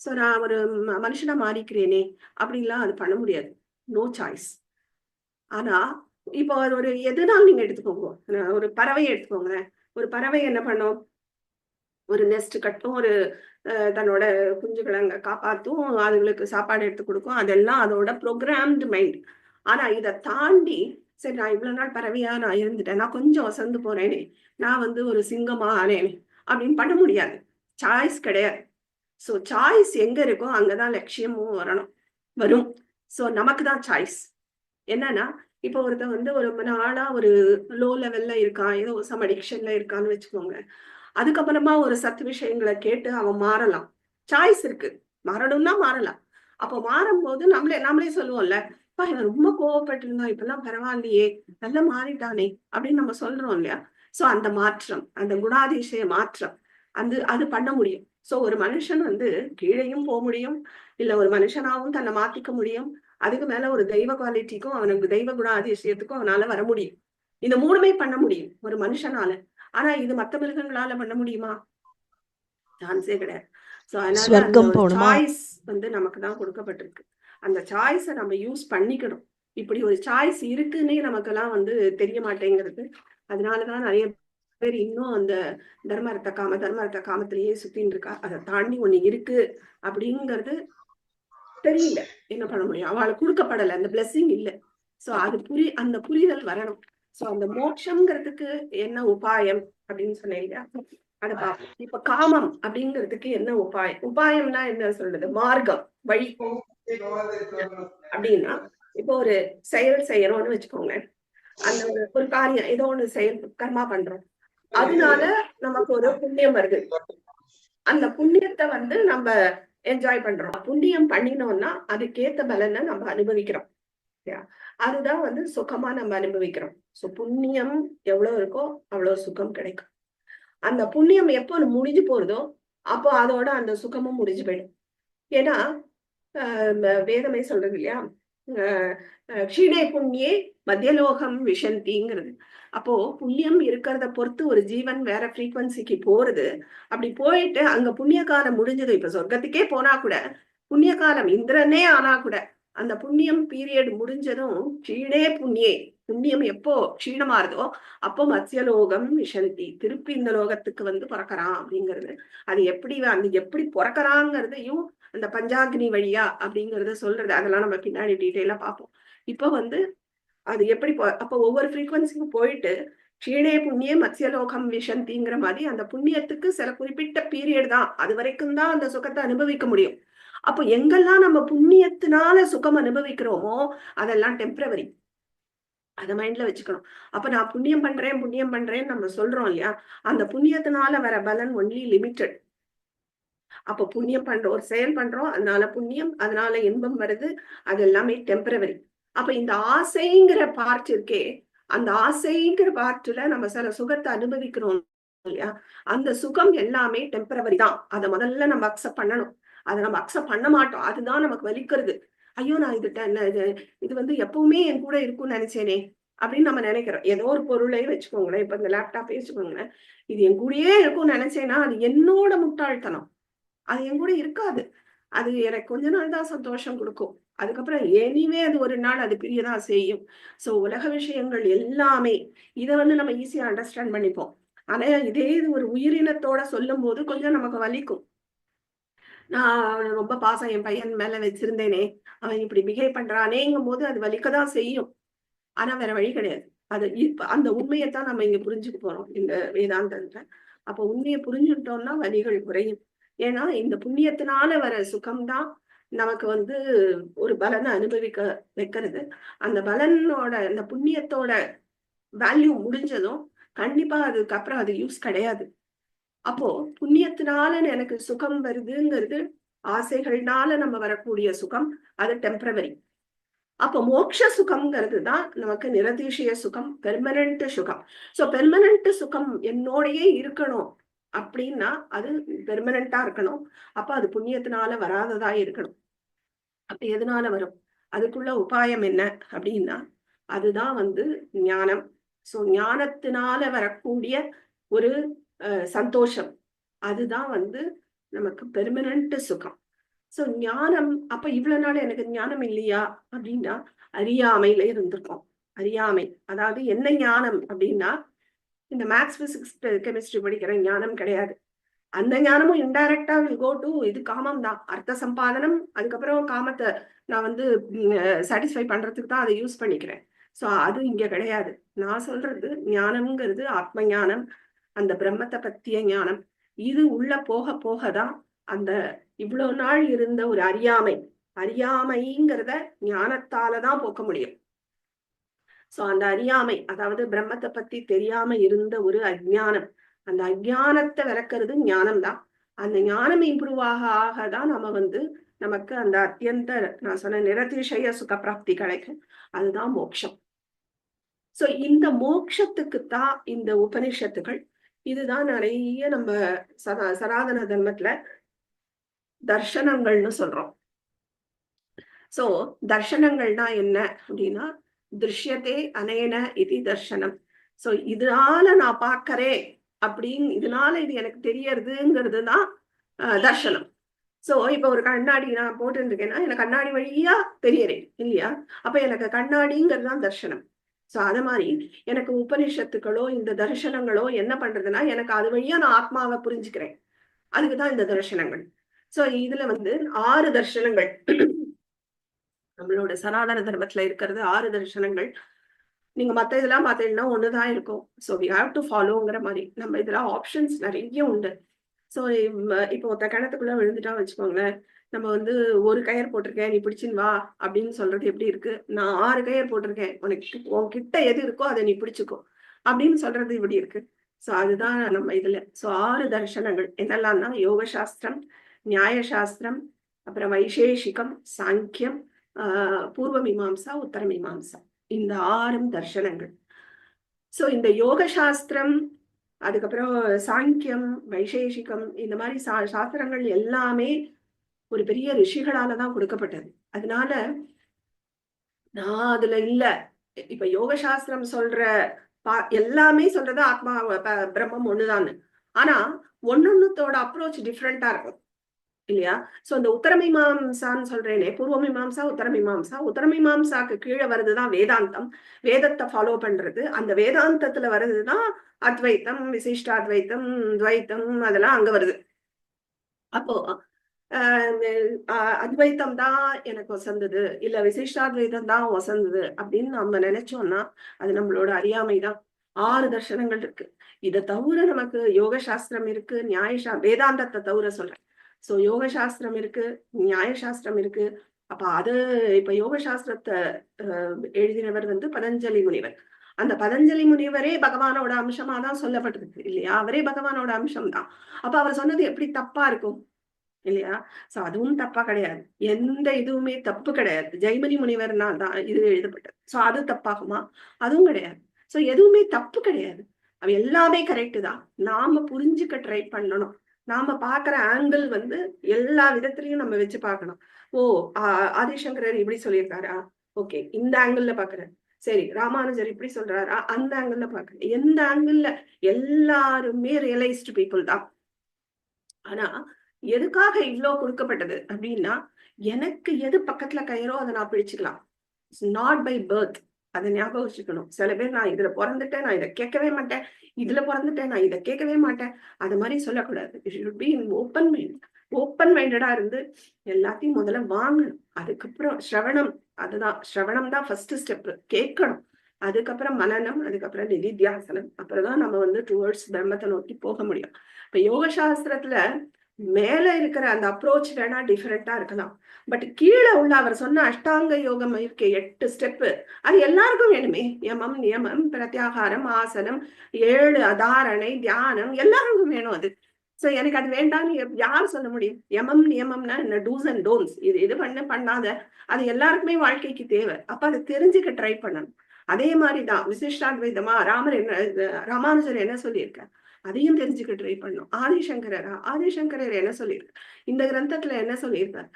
சோ நான் ஒரு மனுஷனா மாறிக்கிறேனே அப்படின்லாம் அது பண்ண முடியாது. No choice. ஆனா இப்போ ஒரு எதுனாலும் நீங்க எடுத்துக்கோங்க, ஒரு பறவையை எடுத்துக்கோங்க. ஒரு பறவை என்ன பண்ணும், ஒரு நெஸ்ட் கட்டும், ஒரு தன்னோட குஞ்சுகளை அங்க காப்பாத்தும், அதுங்களுக்கு சாப்பாடு எடுத்து கொடுக்கும், அதெல்லாம் அதோட ப்ரோக்ராம்டு மைண்ட். ஆனா இதை தாண்டி சரி நான் இவ்வளவு நாள் பறவையா நான் இருந்துட்டேன், நான் கொஞ்சம் வசந்து போறேனே, நான் ஒரு சிங்கமா ஆனேனே அப்படின்னு பண்ண முடியாது. சாய்ஸ் கிடையாது. சோ சாய்ஸ் எங்க இருக்கோ அங்கதான் லட்சியமும் வரும். சோ நமக்கு தான் சாய்ஸ். என்னன்னா இப்போ ஒருத்தன் ஒரு நாளா ஒரு லோ லெவல்ல இருக்கான், ஏதோ சம் அடிக்ஷன்ல இருக்கான்னு வச்சுக்கோங்க. அதுக்கப்புறமா ஒரு சத்து விஷயங்களை கேட்டு அவன் மாறலாம், சாய்ஸ் இருக்கு, மாறணும்னா மாறலாம். அப்போ மாறும்போது நம்மளே சொல்லுவோம்ல, இவன் ரொம்ப கோவப்பட்டு இருந்தான், இப்பெல்லாம் பரவாயில்லையே, நல்லா மாறிட்டானே அப்படின்னு நம்ம சொல்றோம் இல்லையா. சோ அந்த மாற்றம், அந்த குணாதிசய மாற்றம் அது பண்ண முடியும். சோ ஒரு மனுஷன் கீழையும் போக முடியும், இல்ல ஒரு மனுஷனாவும் தன்னை மாத்திக்க முடியும், அதுக்கு மேல ஒரு தெய்வ குவாலிட்டிக்கும் அவனுக்கு தெய்வ குணாதிசயத்துக்கும் அவனால வர முடியும். இந்த 3மே பண்ண முடியும் ஒரு மனுஷனால. ஆனா இது மத்த மிருகங்களால பண்ண முடியுமா? சான்ஸே கிடையாது. சோ அதனால அந்த ஒரு சாய்ஸ் நமக்கு தான் கொடுக்கப்பட்டிருக்கு. அந்த சாய்ஸை நம்ம யூஸ் பண்ணிக்கணும். இப்படி ஒரு சாய்ஸ் இருக்குன்னே நமக்கெல்லாம் தெரிய மாட்டேங்கிறது. அதனாலதான் நிறைய பேர் இன்னும் அந்த தர்மர்த்த காமத்திலேயே சுத்தின்னு இருக்கா. அதை தாண்டி ஒண்ணு இருக்கு அப்படிங்கிறது தெரியல, என்ன பண்ண முடியும், அவளுக்கு கொடுக்கப்படல, அந்த பிளெஸிங் இல்ல. சோ அது அந்த புரிதல் வரணும். சோ அந்த மோட்சம்ங்கிறதுக்கு என்ன உபாயம் அப்படின்னு சொன்னேன் இல்லையா, அதை பார்ப்போம். இப்ப காமம் அப்படிங்கிறதுக்கு என்ன உபாயம்னா என்ன சொல்றது, மார்க்கம், வழி. அப்படின்னா இப்போ ஒரு செயல் செய்யறோம்னு வச்சுக்கோங்க, அந்த ஒரு காரியம் ஏதோ ஒண்ணு செயல் கர்மா பண்றோம், அதனால நமக்கு ஒரு புண்ணியம் வருது. அந்த புண்ணியத்தை நம்ம என்ஜாய் பண்றோம். புண்ணியம் பண்ணினோம்னா அதுக்கேத்த பலனை நம்ம அனுபவிக்கிறோம். அதுதான் சுகமா நம்ம அனுபவிக்கிறோம். சோ புண்ணியம் எவ்வளவு இருக்கோ அவ்வளவு சுகம் கிடைக்கும். அந்த புண்ணியம் எப்போ முடிஞ்சு போறதோ அப்போ அதோட அந்த சுகமும் முடிஞ்சு போயிடும். ஏன்னா வேதமே சொல்றது இல்லையா, க்ஷீணே புண்ணியே மத்தியலோகம் விஷந்திங்கிறது. அப்போ புண்ணியம் இருக்கிறத பொறுத்து ஒரு ஜீவன் வேற ஃப்ரீக்வன்சிக்கு போறது. அப்படி போயிட்டு அங்க புண்ணிய காலம் முடிஞ்சது, இப்ப சொர்க்கத்துக்கே போனா கூட புண்ணிய காலம் இந்திரனே ஆனா கூட அந்த புண்ணியம் பீரியட் முடிஞ்சதும் க்ஷீணே புண்ணியே, புண்ணியம் எப்போ க்ஷீணமாறுதோ அப்போ மத்யலோகம் விஷந்தி, திருப்பி இந்த லோகத்துக்கு வந்து பிறக்கிறான் அப்படிங்கிறது. அது எப்படி பிறக்கிறாங்கிறதையும் அந்த பஞ்சாக்னி வழியா அப்படிங்கறத சொல்றது, அதெல்லாம் நம்ம பின்னாடி டீட்டெயிலா பார்ப்போம். இப்போ வந்து அது எப்படி அப்போ ஒவ்வொரு ஃப்ரீக்வன்சிக்கும் போயிட்டு க்ஷீணே புண்ணியே மத்யலோகம் விஷந்திங்கிற மாதிரி அந்த புண்ணியத்துக்கு சில குறிப்பிட்ட பீரியட் தான், அது வரைக்கும் தான் அந்த சுகத்தை அனுபவிக்க முடியும். அப்போ எங்கெல்லாம் நம்ம புண்ணியத்தினால சுகம் அனுபவிக்கிறோமோ அதெல்லாம் டெம்பரவரி. அதை மைண்ட்ல வச்சுக்கணும். அப்ப நான் புண்ணியம் பண்றேன்னு நம்ம சொல்றோம் இல்லையா, அந்த புண்ணியத்தினால வர பலன் ஒன்லி லிமிட்டட். அப்ப புண்ணியம் பண்றோம், ஒரு செயல் பண்றோம், அதனால புண்ணியம், அதனால இன்பம் வருது, அது எல்லாமே டெம்பரவரி. அப்ப இந்த ஆசைங்கிற பார்ட் இருக்கே, அந்த ஆசைங்கிற பார்ட்ல நம்ம சில சுகத்தை அனுபவிக்கிறோம் இல்லையா, அந்த சுகம் எல்லாமே டெம்பரவரி தான். அதை முதல்ல நம்ம அக்செப்ட் பண்ணணும். அதை நம்ம அக்செப்ட் பண்ண மாட்டோம், அதுதான் நமக்கு வலிக்கிறது. ஐயோ நான் இது வந்து எப்பவுமே என் கூட இருக்கும்னு நினைச்சேனே அப்படின்னு நம்ம நினைக்கிறோம். ஏதோ ஒரு பொருளே வச்சுக்கோங்களேன், இப்ப இந்த லேப்டாப்பே வச்சுக்கோங்களேன், இது என் கூடயே இருக்கும்னு நினைச்சேன்னா அது என்னோட முட்டாள்தனம். அது என் கூட இருக்காது. அது எனக்கு கொஞ்ச நாள் தான் சந்தோஷம் கொடுக்கும். அதுக்கப்புறம் எனிவே அது ஒரு நாள் அது பிரியதான் செய்யும். சோ உலக விஷயங்கள் எல்லாமே இதை வந்து நம்ம ஈஸியா அண்டர்ஸ்டாண்ட் பண்ணிப்போம். ஆனா இதே இது ஒரு உயிரினத்தோட சொல்லும் போது கொஞ்சம் நமக்கு வலிக்கும். நான் ரொம்ப பாசம் என் பையன் மேல வச்சிருந்தேனே, அவன் இப்படி பிஹேவ் பண்றானேங்கும் போது அது வலிக்கதான் செய்யும். ஆனா வேற வழி கிடையாது. அது அந்த உண்மையைத்தான் நம்ம இங்க புரிஞ்சுக்க போறோம் இந்த வேதாந்தத்துல. அப்ப உண்மையை புரிஞ்சுட்டோம்னா வலிகள் குறையும். ஏன்னா இந்த புண்ணியத்தினால வர சுகம்தான் நமக்கு வந்து ஒரு பலனை அனுபவிக்க வைக்கிறது. அந்த பலனோட அந்த புண்ணியத்தோட வேல்யூ முடிஞ்சதும் கண்டிப்பா அதுக்கப்புறம் அது யூஸ் கிடையாது. அப்போ புண்ணியத்தினால எனக்கு சுகம் வருதுங்கிறது ஆசைகள்னால நம்ம வரக்கூடிய சுகம், அது டெம்பரவரி. அப்போ மோட்ச சுகம்ங்கிறது தான் நமக்கு நிரதிசய சுகம், பெர்மனன்ட் சுகம். சோ பெர்மனன்ட் சுகம் என்னோடயே இருக்கணும் அப்படின்னா அது பெர்மனண்டா இருக்கணும். அப்ப அது புண்ணியத்தினால வராததா இருக்கணும். அப்ப எதனால வரும்? அதுக்குள்ள உபாயம் என்ன அப்படின்னா அதுதான் வந்து ஞானம். சோ ஞானத்தினால வரக்கூடிய ஒரு சந்தோஷம், அதுதான் வந்து நமக்கு பெர்மனன்ட் சுகம். சோ ஞானம், அப்ப இவ்வளவு நாள் எனக்கு ஞானம் இல்லையா அப்படின்னா அறியாமையில இருந்திருக்கோம். அறியாமை, அதாவது என்ன ஞானம் அப்படின்னா இந்த மேத்ஸ் பிசிக்ஸ் கெமிஸ்ட்ரி படிக்கிற ஞானம் கிடையாது. அந்த ஞானமும் இன்டைரக்டா வில் கோ டு இது காமம் தான், அர்த்த சம்பாதனம். அதுக்கப்புறம் காமத்தை நான் வந்து சாட்டிஸ்ஃபை பண்றதுக்கு தான் அதை யூஸ் பண்ணிக்கிறேன். சோ அது இங்க கிடையாது. நான் சொல்றது ஞானம்ங்கிறது ஆத்ம ஞானம், அந்த பிரம்மத்தை பத்திய ஞானம். இது உள்ள போக போகதான் அந்த இவ்வளவு நாள் இருந்த ஒரு அறியாமைங்கிறத ஞானத்தாலதான் போக்க முடியும். சோ அந்த அறியாமை, அதாவது பிரம்மத்தை பத்தி தெரியாம இருந்த ஒரு அஜ்ஞானம், அந்த அஜ்ஞானத்தை விளக்குறது ஞானம் தான். அந்த ஞானம் இம்ப்ரூவ் ஆக தான் நம்ம வந்து நமக்கு அந்த அத்தியந்த, நான் சொன்ன நிரதிசய சுக பிராப்தி கிடைக்கும். அதுதான் மோட்சம். சோ இந்த மோட்சத்துக்குத்தான் இந்த உபனிஷத்துகள், இதுதான் நிறைய நம்ம சனாதன தர்மத்துல தர்சனங்கள்னு சொல்றோம். சோ தர்சனங்கள்னா என்ன அப்படின்னா திருஷ்யத்தே அனேன இது தர்சனம். சோ இதனால நான் பாக்கறேன் அப்படின்னு, இதனால இது எனக்கு தெரியறதுங்கிறது தான் தர்சனம். சோ இப்ப ஒரு கண்ணாடி நான் போட்டுருக்கேன்னா எனக்கு கண்ணாடி வழியா தெரியறேன் இல்லையா, அப்ப எனக்கு கண்ணாடிங்கிறது தான் தர்சனம். சோ அது மாதிரி எனக்கு உபனிஷத்துக்களோ இந்த தரிசனங்களோ என்ன பண்றதுன்னா எனக்கு அது வழியா நான் ஆத்மாவை புரிஞ்சுக்கிறேன். அதுக்குதான் இந்த தரிசனங்கள். சோ இதுல வந்து 6 தர்சனங்கள் நம்மளோட சனாதன தர்மத்துல இருக்கிறது 6 தரிசனங்கள். நீங்க மத்த இதெல்லாம் பார்த்தீங்கன்னா ஒண்ணுதான் இருக்கும். சோ வி ஹாவ் டு ஃபாலோங்கிற மாதிரி நம்ம இதெல்லாம் ஆப்ஷன்ஸ் நிறைய உண்டு. சோ இப்போ ஒருத்த கிணத்துக்குள்ள விழுந்துட்டா வச்சுக்கோங்களேன், நம்ம வந்து ஒரு கயிறு போட்டிருக்கேன் நீ பிடிச்சின்னு வா அப்படின்னு சொல்றது எப்படி இருக்கு, நான் 6 கயிறு போட்டிருக்கேன் உனக்கு உன்கிட்ட எது இருக்கோ அதை நீ பிடிச்சுக்கோ அப்படின்னு சொல்றது இப்படி இருக்கு. சோ அதுதான் நம்ம இதுல. சோ 6 தர்சனங்கள் என்னெல்லாம்னா யோக சாஸ்திரம், நியாய சாஸ்திரம், அப்புறம் வைசேஷிகம், சாங்கியம், பூர்வ மீமாம்சா, உத்தர மீமாம்சா, இந்த 6 தர்சனங்கள். சோ இந்த யோக சாஸ்திரம், அதுக்கப்புறம் சாங்கியம், வைசேஷிகம், இந்த மாதிரி சாஸ்திரங்கள் எல்லாமே ஒரு பெரிய ரிஷிகளாலதான் கொடுக்கப்பட்டது. அதனால நான் அதுல இல்ல. இப்ப யோக சாஸ்திரம் சொல்ற எல்லாமே சொல்றது ஆத்மா பிரம்மம் ஒண்ணுதான்னு. ஆனா ஒன்னொன்னுத்தோட அப்ரோச் டிஃப்ரெண்டா இருக்கும். இல்லையா? சோ அந்த உத்தரமீமாம்சான்னு சொல்றேனே, பூர்வமீமாம்சா, உத்தரமீமாம்சா. உத்தரமீமாம்சாக்கு கீழே வருதுதான் வேதாந்தம். வேதத்தை ஃபாலோ பண்றது. அந்த வேதாந்தத்துல வர்றதுதான் அத்வைத்தம், விசிஷ்டாத்வைத்தம், துவைத்தம், அதெல்லாம் அங்க வருது. அப்போ அத்வைத்தம் தான் எனக்கு வசந்தது, இல்ல விசிஷ்டாத்வைத்தம் தான் வசந்தது அப்படின்னு நம்ம நினைச்சோம்னா அது நம்மளோட அறியாமைதான். 6 தர்சனங்கள் இருக்கு. இதை தவிர நமக்கு யோக சாஸ்திரம் இருக்கு, வேதாந்தத்தை தவிர சொல்றேன். சோ யோக சாஸ்திரம் இருக்கு, நியாய சாஸ்திரம் இருக்கு. அப்ப அது இப்ப யோக சாஸ்திரத்தை எழுதினவர் வந்து பதஞ்சலி முனிவர். அந்த பதஞ்சலி முனிவரே பகவானோட அம்சமா தான் சொல்லப்பட்டிருக்கு இல்லையா? அவரே பகவானோட அம்சம் தான். அப்ப அவர் சொன்னது எப்படி தப்பா இருக்கும் இல்லையா? சோ அதுவும் தப்பா கிடையாது. எந்த இதுவுமே தப்பு கிடையாது. ஜெய்மினி முனிவர்னா தான் இது எழுதப்பட்டது. சோ அது தப்பாகுமா? அதுவும் கிடையாது. சோ எதுவுமே தப்பு கிடையாது. அது எல்லாமே கரெக்ட் தான். நாம புரிஞ்சுக்க ட்ரை பண்ணணும். நாம பாக்குற ஆங்கிள் வந்து எல்லா விதத்திலையும் நம்ம வச்சு பார்க்கணும். ஓ, ஆதிசங்கரர் இப்படி சொல்லியிருக்காரா? ஓகே, இந்த ஆங்கிள் பாக்குறேன். சரி, ராமானுஜர் இப்படி சொல்றாரா? அந்த ஆங்கிள் பாக்குறேன். எந்த ஆங்கிள், எல்லாருமே ரியலைஸ்டு பீப்புள் தான். ஆனா எதுக்காக இவ்வளோ கொடுக்கப்பட்டது அப்படின்னா, எனக்கு எது பக்கத்துல கயிறோ அதை நான் பிடிச்சுக்கலாம். Not by birth. அதை ஞாபகம் வச்சுக்கணும். சில பேர் நான் இதுல பிறந்துட்டேன், நான் இதை கேட்கவே மாட்டேன், இதுல பிறந்துட்டேன், நான் இதை கேட்கவே மாட்டேன், அது மாதிரி சொல்லக்கூடாது. It should be in open mind. Open மைண்டடா இருந்து எல்லாத்தையும் முதல்ல வாங்கணும். அதுக்கப்புறம் ஸ்ரவணம், அதுதான் ஸ்ரவணம் தான் ஃபர்ஸ்ட் ஸ்டெப். கேட்கணும். அதுக்கப்புறம் மனநம், அதுக்கப்புறம் நிதித்தியாசனம். அப்புறம் தான் நம்ம வந்து டுவர்ட்ஸ் பிரம்மத்தை நோக்கி போக முடியும். இப்ப யோக சாஸ்திரத்துல மேல இருக்கிற அந்த அப்ரோச் வேணா டிஃபரெண்டா இருக்கலாம். பட் கீழே உள்ள அவர் சொன்ன அஷ்டாங்க யோகம் இருக்கு 8 ஸ்டெப், அது எல்லாருக்கும் வேணுமே. யமம், நியமம், பிரத்யாகாரம், ஆசனம், 7 தாரணை, தியானம் எல்லாருக்கும் வேணும் அது. சோ எனக்கு அது வேண்டாம்னு யார் சொல்ல முடியும்? யமம் நியமம்னா என்ன? Dos and don'ts. இது பண்ணாத, அது எல்லாருக்குமே வாழ்க்கைக்கு தேவை. அப்ப அதை தெரிஞ்சுக்க ட்ரை பண்ணணும். அதே மாதிரிதான் விசிஷ்டாத்வைதமா ராமானுஜர் என்ன சொல்லியிருக்கார், அதையும் தெரிஞ்சுக்க ட்ரை பண்ணும். ஆதிசங்கரர் என்ன சொல்லியிருக்கார், இந்த கிரந்தத்துல என்ன சொல்லியிருக்கார்,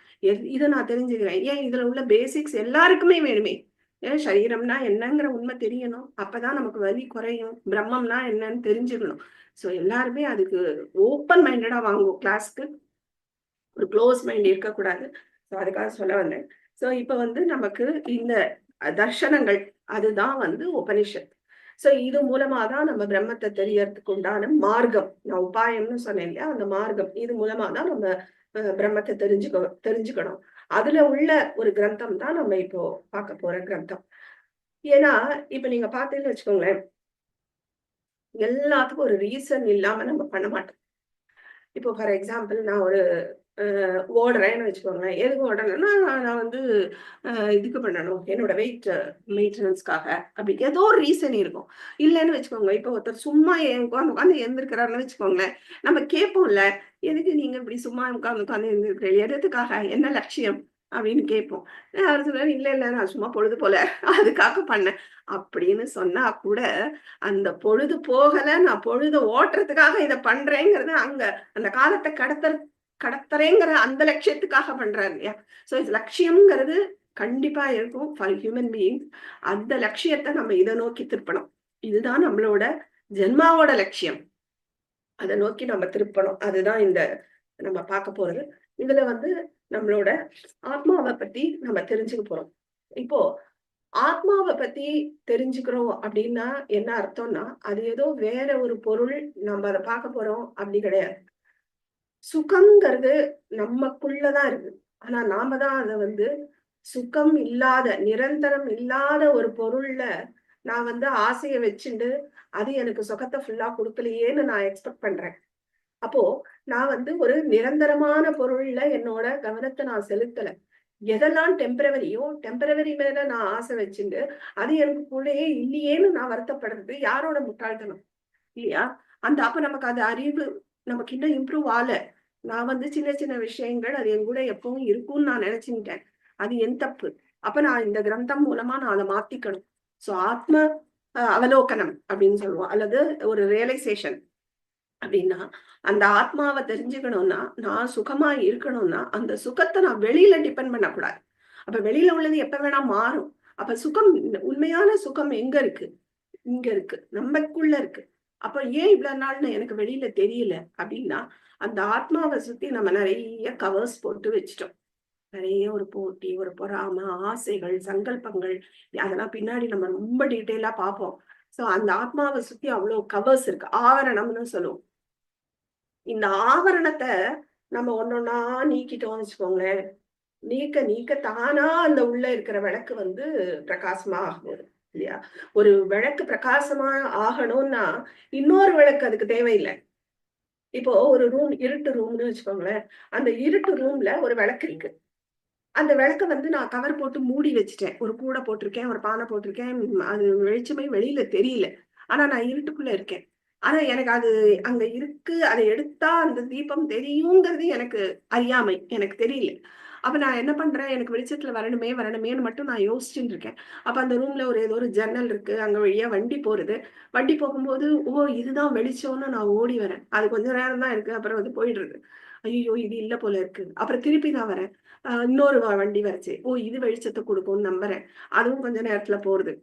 இதை நான் தெரிஞ்சுக்கிறேன். ஏன் இதுல உள்ள பேசிக்ஸ் எல்லாருக்குமே வேணுமே. ஏன் சரீரம்னா என்னங்கிற உண்மை தெரியணும். அப்பதான் நமக்கு வலி குறையும். பிரம்மம்னா என்னன்னு தெரிஞ்சுக்கணும். சோ எல்லாருமே அதுக்கு ஓப்பன் மைண்டடா வாங்குவோம் கிளாஸ்க்கு. ஒரு க்ளோஸ் மைண்ட் இருக்கக்கூடாது. ஸோ அதுக்காக சொல்ல வந்தேன். ஸோ இப்ப வந்து நமக்கு இந்த தர்ஷனங்கள் அதுதான் வந்து உபனிஷத். சோ இது மூலமா தான் நம்ம பிரம்மத்தை தெரியறதுக்கு உண்டான மார்க்கம். நான் உபாயம்னு சொன்னேன் இல்லையா, அந்த மார்க்கம் இது மூலமா தான் நம்ம பிரம்மத்தை தெரிஞ்சுக்கணும். அதுல உள்ள ஒரு கிரந்தம் தான் நம்ம இப்போ பார்க்க போற கிரந்தம். ஏன்னா இப்ப நீங்க பார்த்தீங்கன்னு வச்சுக்கோங்களேன், எல்லாத்துக்கும் ஒரு ரீசன் இல்லாம நம்ம பண்ண மாட்டோம். இப்போ ஃபார் எக்ஸாம்பிள் நான் ஒரு ஓடுறேன்னு வச்சுக்கோங்களேன். எதுக்கு ஓடுறேன்னா, நான் வந்து இதுக்கு பண்ணணும், என்னோட வெயிட் மெயின்டெனன்ஸ்க்காக. அப்படி ஏதோ ஒரு ரீசன் இருக்கும். இல்லைன்னு வச்சுக்கோங்க, இப்போ ஒருத்தர் சும்மா உட்காந்து எழுந்திருக்கிறாருன்னு வச்சுக்கோங்களேன், நம்ம கேட்போம்ல, எதுக்கு நீங்க இப்படி சும்மா உட்காந்து எழுந்திருக்கிறீங்க, எதுக்காக, என்ன லட்சியம் அப்படின்னு கேட்போம். அவர் சொல்றாரு, இல்ல நான் சும்மா பொழுது போல அதுக்காக பண்ணேன் அப்படின்னு சொன்னா கூட, அந்த பொழுது போகல, நான் பொழுது ஓட்டுறதுக்காக இதை பண்றேங்கிறது அங்க அந்த காலத்தை கடத்துறேங்கிற அந்த லட்சியத்துக்காக பண்றாரு இல்லையா? சோ இது லட்சியம்ங்கிறது கண்டிப்பா இருக்கும் ஃபார் ஹியூமன் பீயிங்ஸ். அந்த லட்சியத்தை நம்ம இதை நோக்கி திருப்பணும். இதுதான் நம்மளோட ஜென்மாவோட லட்சியம். அதை நோக்கி நம்ம திருப்பணும். அதுதான் இந்த நம்ம பார்க்க போறது. இதுல வந்து நம்மளோட ஆத்மாவை பத்தி நம்ம தெரிஞ்சுக்க போறோம். இப்போ ஆத்மாவை பத்தி தெரிஞ்சுக்கிறோம் அப்படின்னா என்ன அர்த்தம்னா, அது ஏதோ வேற ஒரு பொருள், நம்ம அதை பார்க்க போறோம் அப்படி கிடையாது. சுகம்ங்கிறது நமக்குள்ளதான் இருக்கு. ஆனா நாம தான் அதை வந்து சுகம் இல்லாத, நிரந்தரம் இல்லாத ஒரு பொருள்ல நான் வந்து ஆசையை வச்சுண்டு அது எனக்கு சுகத்தை ஃபுல்லா கொடுக்கலையேன்னு நான் எக்ஸ்பெக்ட் பண்றேன். அப்போ நான் வந்து ஒரு நிரந்தரமான பொருள்ல என்னோட கவனத்தை நான் செலுத்தல. எதெல்லாம் டெம்பரவரி மேல நான் ஆசை வச்சுண்டு அது எனக்குள்ளேயே இல்லையேன்னு நான் வருத்தப்படுறது யாரோட முட்டாள்தனம் இல்லையா? அப்ப நமக்கு அது அறிவு நமக்கு இன்னும் இம்ப்ரூவ் ஆல. நான் வந்து சின்ன சின்ன விஷயங்கள் அது என் கூட எப்பவும் இருக்கும்னு நான் நினைச்சுட்டேன். அது என் தப்பு. அப்ப நான் இந்த கிரந்தம் மூலமா நான் அதை மாத்திக்கணும். சோ ஆத்ம அவலோகனம் அப்படின்னு சொல்லுவோம், அல்லது ஒரு ரியலைசேஷன் அப்படின்னா, அந்த ஆத்மாவை தெரிஞ்சுக்கணும்னா, நான் சுகமா இருக்கணும்னா அந்த சுகத்தை நான் வெளியில டிபெண்ட் பண்ணக்கூடாது. அப்ப வெளியில உள்ளது எப்ப வேணா மாறும். அப்ப சுகம், உண்மையான சுகம் எங்க இருக்கு? இங்க இருக்கு, நமக்குள்ள இருக்கு. அப்ப ஏன் இவ்வளவு நாள்னு எனக்கு வெளியில தெரியல அப்படின்னா, அந்த ஆத்மாவை சுத்தி நம்ம நிறைய கவர்ஸ் போட்டு வச்சுட்டோம். நிறைய ஒரு போட்டி, ஒரு பொறாமை, ஆசைகள், சங்கல்பங்கள் அதெல்லாம் பின்னாடி நம்ம ரொம்ப டீட்டெயிலா பார்ப்போம். சோ அந்த ஆத்மாவை சுத்தி அவ்வளவு கவர்ஸ் இருக்கு. ஆவரணம்னு சொல்லுவோம். இந்த ஆவரணத்த நம்ம ஒண்ணொன்னா நீக்கிட்டோம்னு வச்சுக்கோங்களேன். நீக்க நீக்க தானா அந்த உள்ள இருக்கிற விளக்கு வந்து பிரகாசமா ஆகும். இல்லையா? ஒரு விளக்கு பிரகாசமா ஆகணும்னா, இன்னொரு விளக்கு அதுக்கு தேவையில்ல. இப்போ ஒரு ரூம் இருட்டு ரூம்னு வச்சுக்கோங்களேன். அந்த இருட்டு ரூம்ல ஒரு விளக்கு இருக்கு. அந்த விளக்க வந்து நான் கவர் போட்டு மூடி வச்சுட்டேன். ஒரு கூடை போட்டிருக்கேன், ஒரு பானை போட்டிருக்கேன். அது வெளிச்சமே வெளியில தெரியல. ஆனா நான் இருட்டுக்குள்ள இருக்கேன். ஆனா எனக்கு அது அங்க இருக்கு. அத எடுத்தா அந்த தீபம் தெரியுங்கிறது எனக்கு அறியாமை. எனக்கு தெரியல. அப்ப நான் என்ன பண்றேன், எனக்கு வெளிச்சத்துல வரணுமே வரணுமேன்னு மட்டும் நான் யோசிச்சுட்டு இருக்கேன். அப்ப அந்த ரூம்ல ஏதோ ஒரு ஜன்னல் இருக்கு. அங்க வழியா வண்டி போறது. வண்டி போகும்போது, ஓ! இதுதான் வெளிச்சம்னு நான் ஓடி வரேன். அது கொஞ்ச நேரம் தான் இருக்கு. அப்புறம் அது போயிடுது. ஐய்யயோ! இது இல்ல போல இருக்கு. அப்புறம் திருப்பி நான் வரேன். இன்னொரு வண்டி வருச்சு. ஓ! இது வெளிச்சத்த குடுக்கும்னு நம்புறேன். அதுவும் கொஞ்ச நேரத்துல போறது.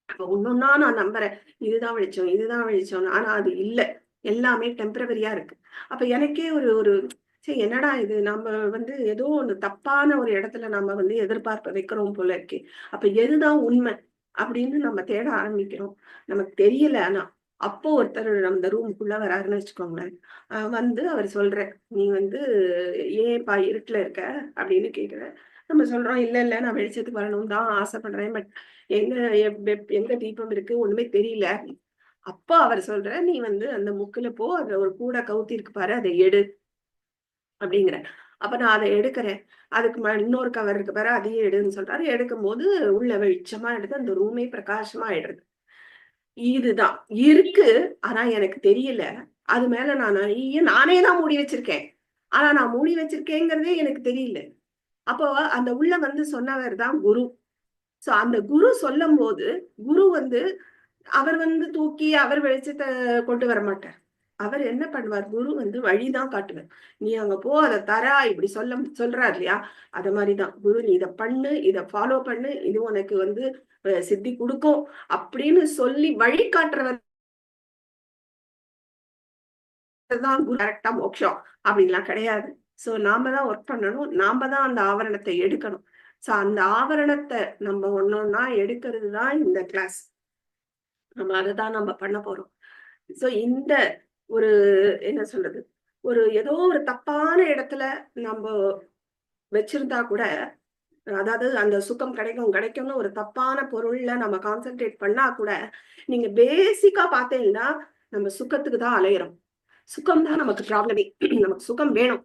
அப்ப ஒண்ணொன்னா நான் நம்புறேன். இதுதான் வெளிச்சம், இதுதான் வெளிச்சம்னு. ஆனா அது இல்ல. எல்லாமே டெம்பரவரியா இருக்கு. அப்ப எனக்கே ஒரு ஒரு ச்சே என்னடா இது! நம்ம வந்து ஏதோ ஒண்ணு தப்பான ஒரு இடத்துல நம்ம வந்து எதிர்பார்ப்ப வைக்கிறோம் போல இருக்கே. அப்ப எதுதான் உண்மை? அப்படின்னு நம்ம தேட ஆரம்பிக்கிறோம். நமக்கு தெரியல ஆனா. அப்போ ஒருத்தர் அந்த ரூமுக்குள்ள வராருன்னு வச்சுக்கோங்களேன். வந்து அவர் சொல்றார். "நீ வந்து ஏன்ப்பா இருட்டுல இருக்க?" அப்படின்னு கேட்கிறார். நம்ம சொல்றோம், "இல்ல, இல்ல நான் வெளிச்சத்துக்கு வரணும்னு தான் ஆசைப்படுறேன். பட் எங்க எங்க தீபம் இருக்கு ஒண்ணுமே தெரியல." அப்ப அவர் சொல்றார், "நீ வந்து அந்த முக்குல போ. அதுல ஒரு கூட கவுத்தி இருக்கு பாரு. அத எடு." அப்படிங்கிறார். அப்ப நான் அத எடுக்கிறேன். அதுக்கு இன்னொரு கவர் இருக்கு பாரு. அதையும் எடுன்னு சொல்றாரு. எடுக்கும்போது உள்ள வெளிச்சமா எடுத்து அந்த ரூமே பிரகாசமா ஆயிடுது. இதுதான். இருக்கு. ஆனா எனக்கு தெரியல. அது மேல நான் நெறைய நானே தான் மூடி வச்சிருக்கேன். ஆனா நான் மூடி வச்சிருக்கேங்கிறதே எனக்கு தெரியல. அப்போ அந்த உள்ள வந்து சொன்னவர் தான் குரு. சோ அந்த குரு சொல்லும்போது, குரு வந்து அவர் வந்து தூக்கி அவர் வெளிச்சத்த கொண்டு வரமாட்டார். அவர் என்ன பண்ணுவார்? குரு வந்து வழி தான் காட்டுவார். "நீ அங்க போ, அத தரா" இப்படி சொல்றார் இல்லையா? அத மாரி தான். குரு "நீ இத பண்ணு, இத ஃபாலோ பண்ணு. இது உனக்கு வந்து சித்தி குடுக்கும்." அப்படின்னு சொல்லி வழிகாட்டுறவர் தான் குரு. டைரக்ட்டா மோக்ஷம் அப்படின்லாம் கிடையாது. சோ நாம தான் வொர்க் பண்ணணும். நாம தான் அந்த ஆவரணத்த எடுக்கணும். சோ அந்த ஆவரணத்த நம்ம ஒண்ணொன்னா எடுக்கிறது தான் இந்த கிளாஸ். அததான் நம்ம பண்ண போறோம். சோ இந்த ஒரு என்ன சொல்றது? ஏதோ ஒரு தப்பான இடத்துல நம்ப வச்சிருந்தா கூட, அதாவது அந்த சுகம் கிடைக்கும் கிடைக்கும்னு ஒரு தப்பான பொருள்ல நம்ம கான்சன்ட்ரேட் பண்ணா கூட, நீங்க பேசிக்கா பார்த்தீங்கன்னா, நம்ம சுகத்துக்கு தான் அலையுறோம். சுகம் தான் நமக்கு ப்ராப்ளமே. நமக்கு சுகம் வேணும்.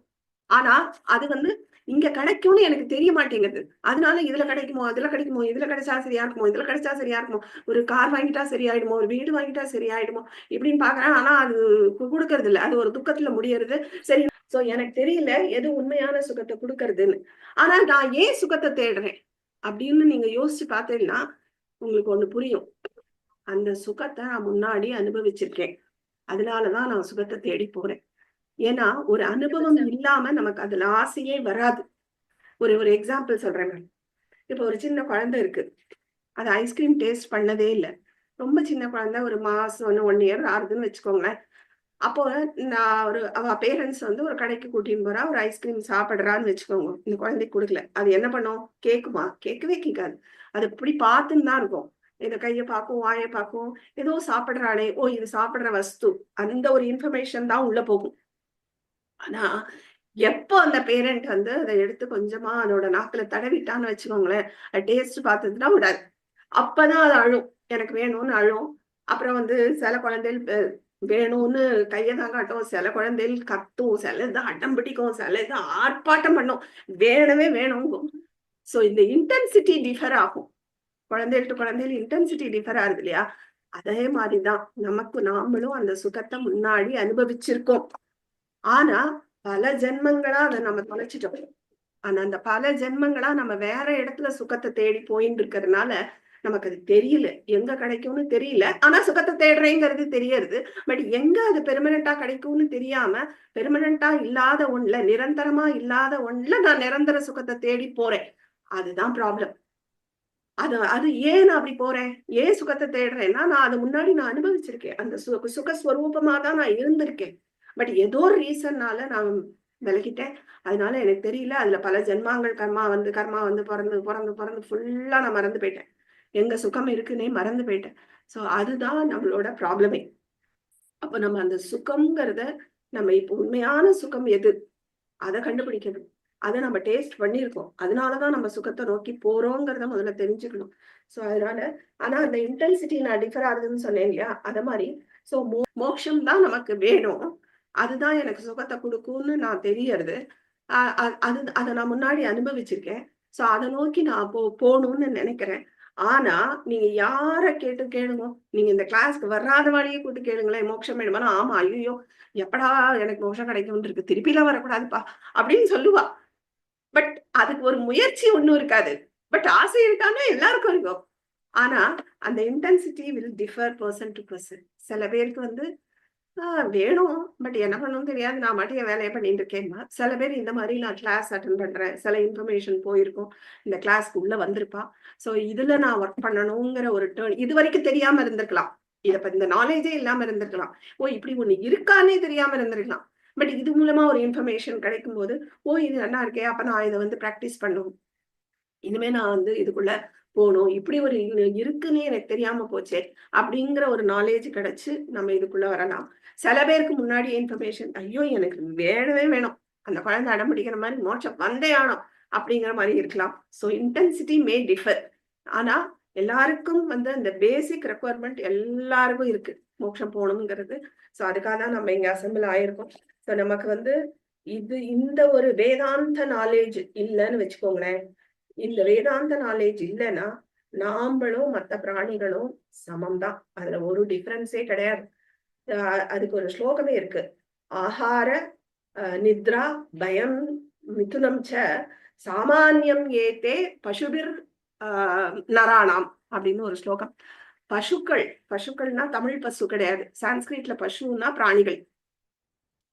ஆனா, அது வந்து இங்க கிடைக்கும்னு எனக்கு தெரிய மாட்டேங்குது. அதனால இதுல கிடைக்குமோ, அதுல கிடைக்குமோ, இதுல கிடைச்சா சரியா இருக்குமோ, இதுல கிடைச்சா சரியா இருக்குமோ, ஒரு கார் வாங்கிட்டா சரியாயிடுமோ, ஒரு வீடு வாங்கிட்டா சரியாயிடுமோ, இப்படின்னு பார்க்குறேன். ஆனா அது குடுக்கறது இல்ல. அது ஒரு துக்கத்துல முடியறது. சரி சோ எனக்கு தெரியல எது உண்மையான சுகத்த குடுக்கறதுன்னு. ஆனா நான் ஏன் சுகத்த தேடுறேன்? அப்படின்னு நீங்க யோசிச்சு பார்த்தீங்கன்னா, உங்களுக்கு ஒண்ணு புரியும். அந்த சுகத்த நான் முன்னாடி அனுபவிச்சிருக்கேன். அதனால தான் நான் சுகத்த தேடி போறேன். ஏன்னா, ஒரு அனுபவம் இல்லாம நமக்கு அதுல ஆசையே வராது. ஒரு ஒரு எக்ஸாம்பிள் சொல்றேன் மேம். இப்போ ஒரு சின்ன குழந்தை இருக்கு. அது ஐஸ்கிரீம் டேஸ்ட் பண்ணதே இல்ல. ரொம்ப சின்ன குழந்தை ஒரு மாசம் 1 இயர் ஆகுதுன்னு வச்சுக்கோங்களேன். அப்போ நான் அவ பேரண்ட்ஸ் வந்து ஒரு கடைக்கு கூட்டின்னு போறா. ஒரு ஐஸ்கிரீம் சாப்பிடுறான்னு வச்சுக்கோங்க. இந்த குழந்தைக்கு குடுக்கல. அது என்ன பண்ணும்? கேக்குமா? கேட்கவே கேட்காது. அது இப்படி பார்த்துன்னு தான் இருக்கும். இந்த கைய பார்க்கும், வாய பார்க்கும். ஏதோ சாப்பிடுறாளே! ஓ! இது சாப்பிடுற வஸ்து. அந்த ஒரு இன்ஃபர்மேஷன் தான் உள்ள போகும். ஆனா, எப்போ அந்த பேரண்ட் வந்து அத எடுத்து கொஞ்சமா அதோட நாக்குல தடவிட்டான்னு வச்சுக்கோங்களேன், அது டேஸ்ட் பார்த்ததுன்னா விடாது. அப்பதான் அது அழும். எனக்கு வேணும்னு அழும். அப்புறம் வந்து சில குழந்தைகள் வேணும்னு கைய தான் காட்டும். சில குழந்தைகள் கத்தும். சிலது அடம் பிடிக்கும். சிலது ஆர்ப்பாட்டம் பண்ணும். வேணவே வேணுங்கும். சோ இந்த இன்டென்சிட்டி டிஃபர் ஆகும். குழந்தைகள் டூ குழந்தைகள் இன்டென்சிட்டி டிஃபர் ஆகுது இல்லையா? அதே மாரி தான் நமக்கு நாமளும் அந்த சுகத்த முன்னாடி அனுபவிச்சிருக்கோம். ஆனா, பல ஜென்மங்களா அத நம்ம தொலைச்சுட்டோம். ஆனா, அந்த பல ஜென்மங்களா நம்ம வேற இடத்துல சுகத்த தேடி போயின்னு இருக்கிறதுனால, நமக்கு அது தெரியல. எங்க கிடைக்கும்னு தெரியல. ஆனா சுகத்த தேடுறேங்கிறது தெரியறது. பட் எங்க அது பெர்மனன்ட்டா கிடைக்கும்னு தெரியாம, பெர்மனன்ட்டா இல்லாத ஒண்ணுல, நிரந்தரமா இல்லாத ஒண்ணுல நான் நிரந்தர சுகத்த தேடி போறேன். அதுதான் ப்ராப்ளம். அது ஏன் நான் அப்படி போறேன், ஏன் சுகத்தை தேடுறேன்னா நான் அது முன்னாடி நான் அனுபவிச்சிருக்கேன். அந்த சுகஸ்வரூபமா தான் நான் இருந்திருக்கேன். பட் ஏதோ ஒரு ரீசன்னால நான் விலகிட்டேன். அதனால எனக்கு தெரியல. அதுல பல ஜென்மாங்கள் கர்மா வந்து பிறந்து பிறந்து பிறந்து ஃபுல்லா நான் மறந்து போயிட்டேன். எங்க சுகம் இருக்குன்னே மறந்து போயிட்டேன். சோ அதுதான் நம்மளோட ப்ராப்ளமே. அப்ப நம்ம அந்த சுகம்ங்கிறத நம்ம இப்போ உண்மையான சுகம் எது அதை கண்டுபிடிக்கணும். அதை நம்ம டேஸ்ட் பண்ணியிருக்கோம். அதனாலதான் நம்ம சுகத்தை நோக்கி போறோங்கிறத முதல்ல தெரிஞ்சுக்கணும். சோ அதனால ஆனா அந்த இன்டென்சிட்டி நான் டிஃபர் ஆகுதுன்னு சொன்னேன் இல்லையா, அத மாதிரி சோ மோட்சம் தான் நமக்கு வேணும். அதுதான் எனக்கு சுகத்தை கொடுக்கும்னு நான் தெரியறது. அதை நான் முன்னாடி அனுபவிச்சிருக்கேன். சோ அதை நோக்கி நான் போகணும்னு நினைக்கிறேன். ஆனா நீங்க யார கேட்டு கேளுங்க, நீங்க இந்த கிளாஸ்க்கு வராத வழியே கூட்டு கேளுங்களேன், மோட்சம் வேணுமா? ஆமா, ஐயோ எப்படா எனக்கு மோட்சம் கிடைக்கும்னு இருக்கு, திருப்பிலாம் வரக்கூடாதுப்பா அப்படின்னு சொல்லுவா. பட் அதுக்கு ஒரு முயற்சி ஒண்ணும் இருக்காது. பட் ஆசை இருக்கான்னு எல்லாருக்கும் இருக்கும். ஆனா அந்த intensity will differ person to person. சில பேருக்கு வந்து வேணும், பட் என்ன பண்ணணும்னு தெரியாது, நான் மட்டும் என் வேலையை பண்ணிட்டு இருக்கேன்னா. சில பேர் இந்த மாதிரி நான் கிளாஸ் அட்டன் பண்றேன், சில இன்ஃபர்மேஷன் போயிருக்கும், இந்த கிளாஸ்க்கு உள்ள வந்திருப்பா. சோ இதுல நான் ஒர்க் பண்ணணுங்கிற ஒரு டேர்ன் இது வரைக்கும் தெரியாம இருந்திருக்கலாம். இந்த நாலேஜே இல்லாம இருந்திருக்கலாம். ஓ இப்படி ஒண்ணு இருக்கானே தெரியாம இருந்திருக்கலாம். பட் இது மூலமா ஒரு இன்ஃபர்மேஷன் கிடைக்கும் போது, ஓ இது நல்லா இருக்கே, அப்ப நான் இதை வந்து பிராக்டிஸ் பண்ணும், இனிமே நான் வந்து இதுக்குள்ள போகணும், இப்படி ஒரு இருக்குன்னு எனக்கு தெரியாம போச்சே அப்படிங்கிற ஒரு நாலேஜ் கிடைச்சு நம்ம இதுக்குள்ள வரலாம். சில பேருக்கு முன்னாடி இன்ஃபர்மேஷன், ஐயோ எனக்கு வேணவே வேணும், அந்த குழந்தை அடம் பிடிக்கிற மாதிரி மோட்சம் வந்தே ஆனோம் அப்படிங்கிற மாதிரி இருக்கலாம். ஸோ இன்டென்சிட்டி மே டிஃபர். ஆனா எல்லாருக்கும் வந்து அந்த பேசிக் ரெக்குவயர்மெண்ட் எல்லாருக்கும் இருக்கு, மோட்சம் போகணுங்கிறது. ஸோ அதுக்காக தான் நம்ம இங்க அசம்பிள் ஆயிருக்கோம். ஸோ நமக்கு வந்து இந்த ஒரு வேதாந்த நாலேஜ் இல்லைன்னு வச்சுக்கோங்களேன். இந்த வேதாந்த நாலேஜ் இல்லைன்னா நாம்பளும் மற்ற பிராணிகளும் சமம்தான். அதுல ஒரு டிஃபரன்ஸே கிடையாது. அதுக்கு ஒரு ஸ்லோகமே இருக்கு, ஆஹார நித்ரா பயம் மிதுனம் ச சாமானியம் ஏத்தே பசுபிர் நராணாம் அப்படின்னு ஒரு ஸ்லோகம். பசுக்கள்னா தமிழ் பசு கிடையாது, சான்ஸ்கிரிட்ல பசுன்னா பிராணிகள்,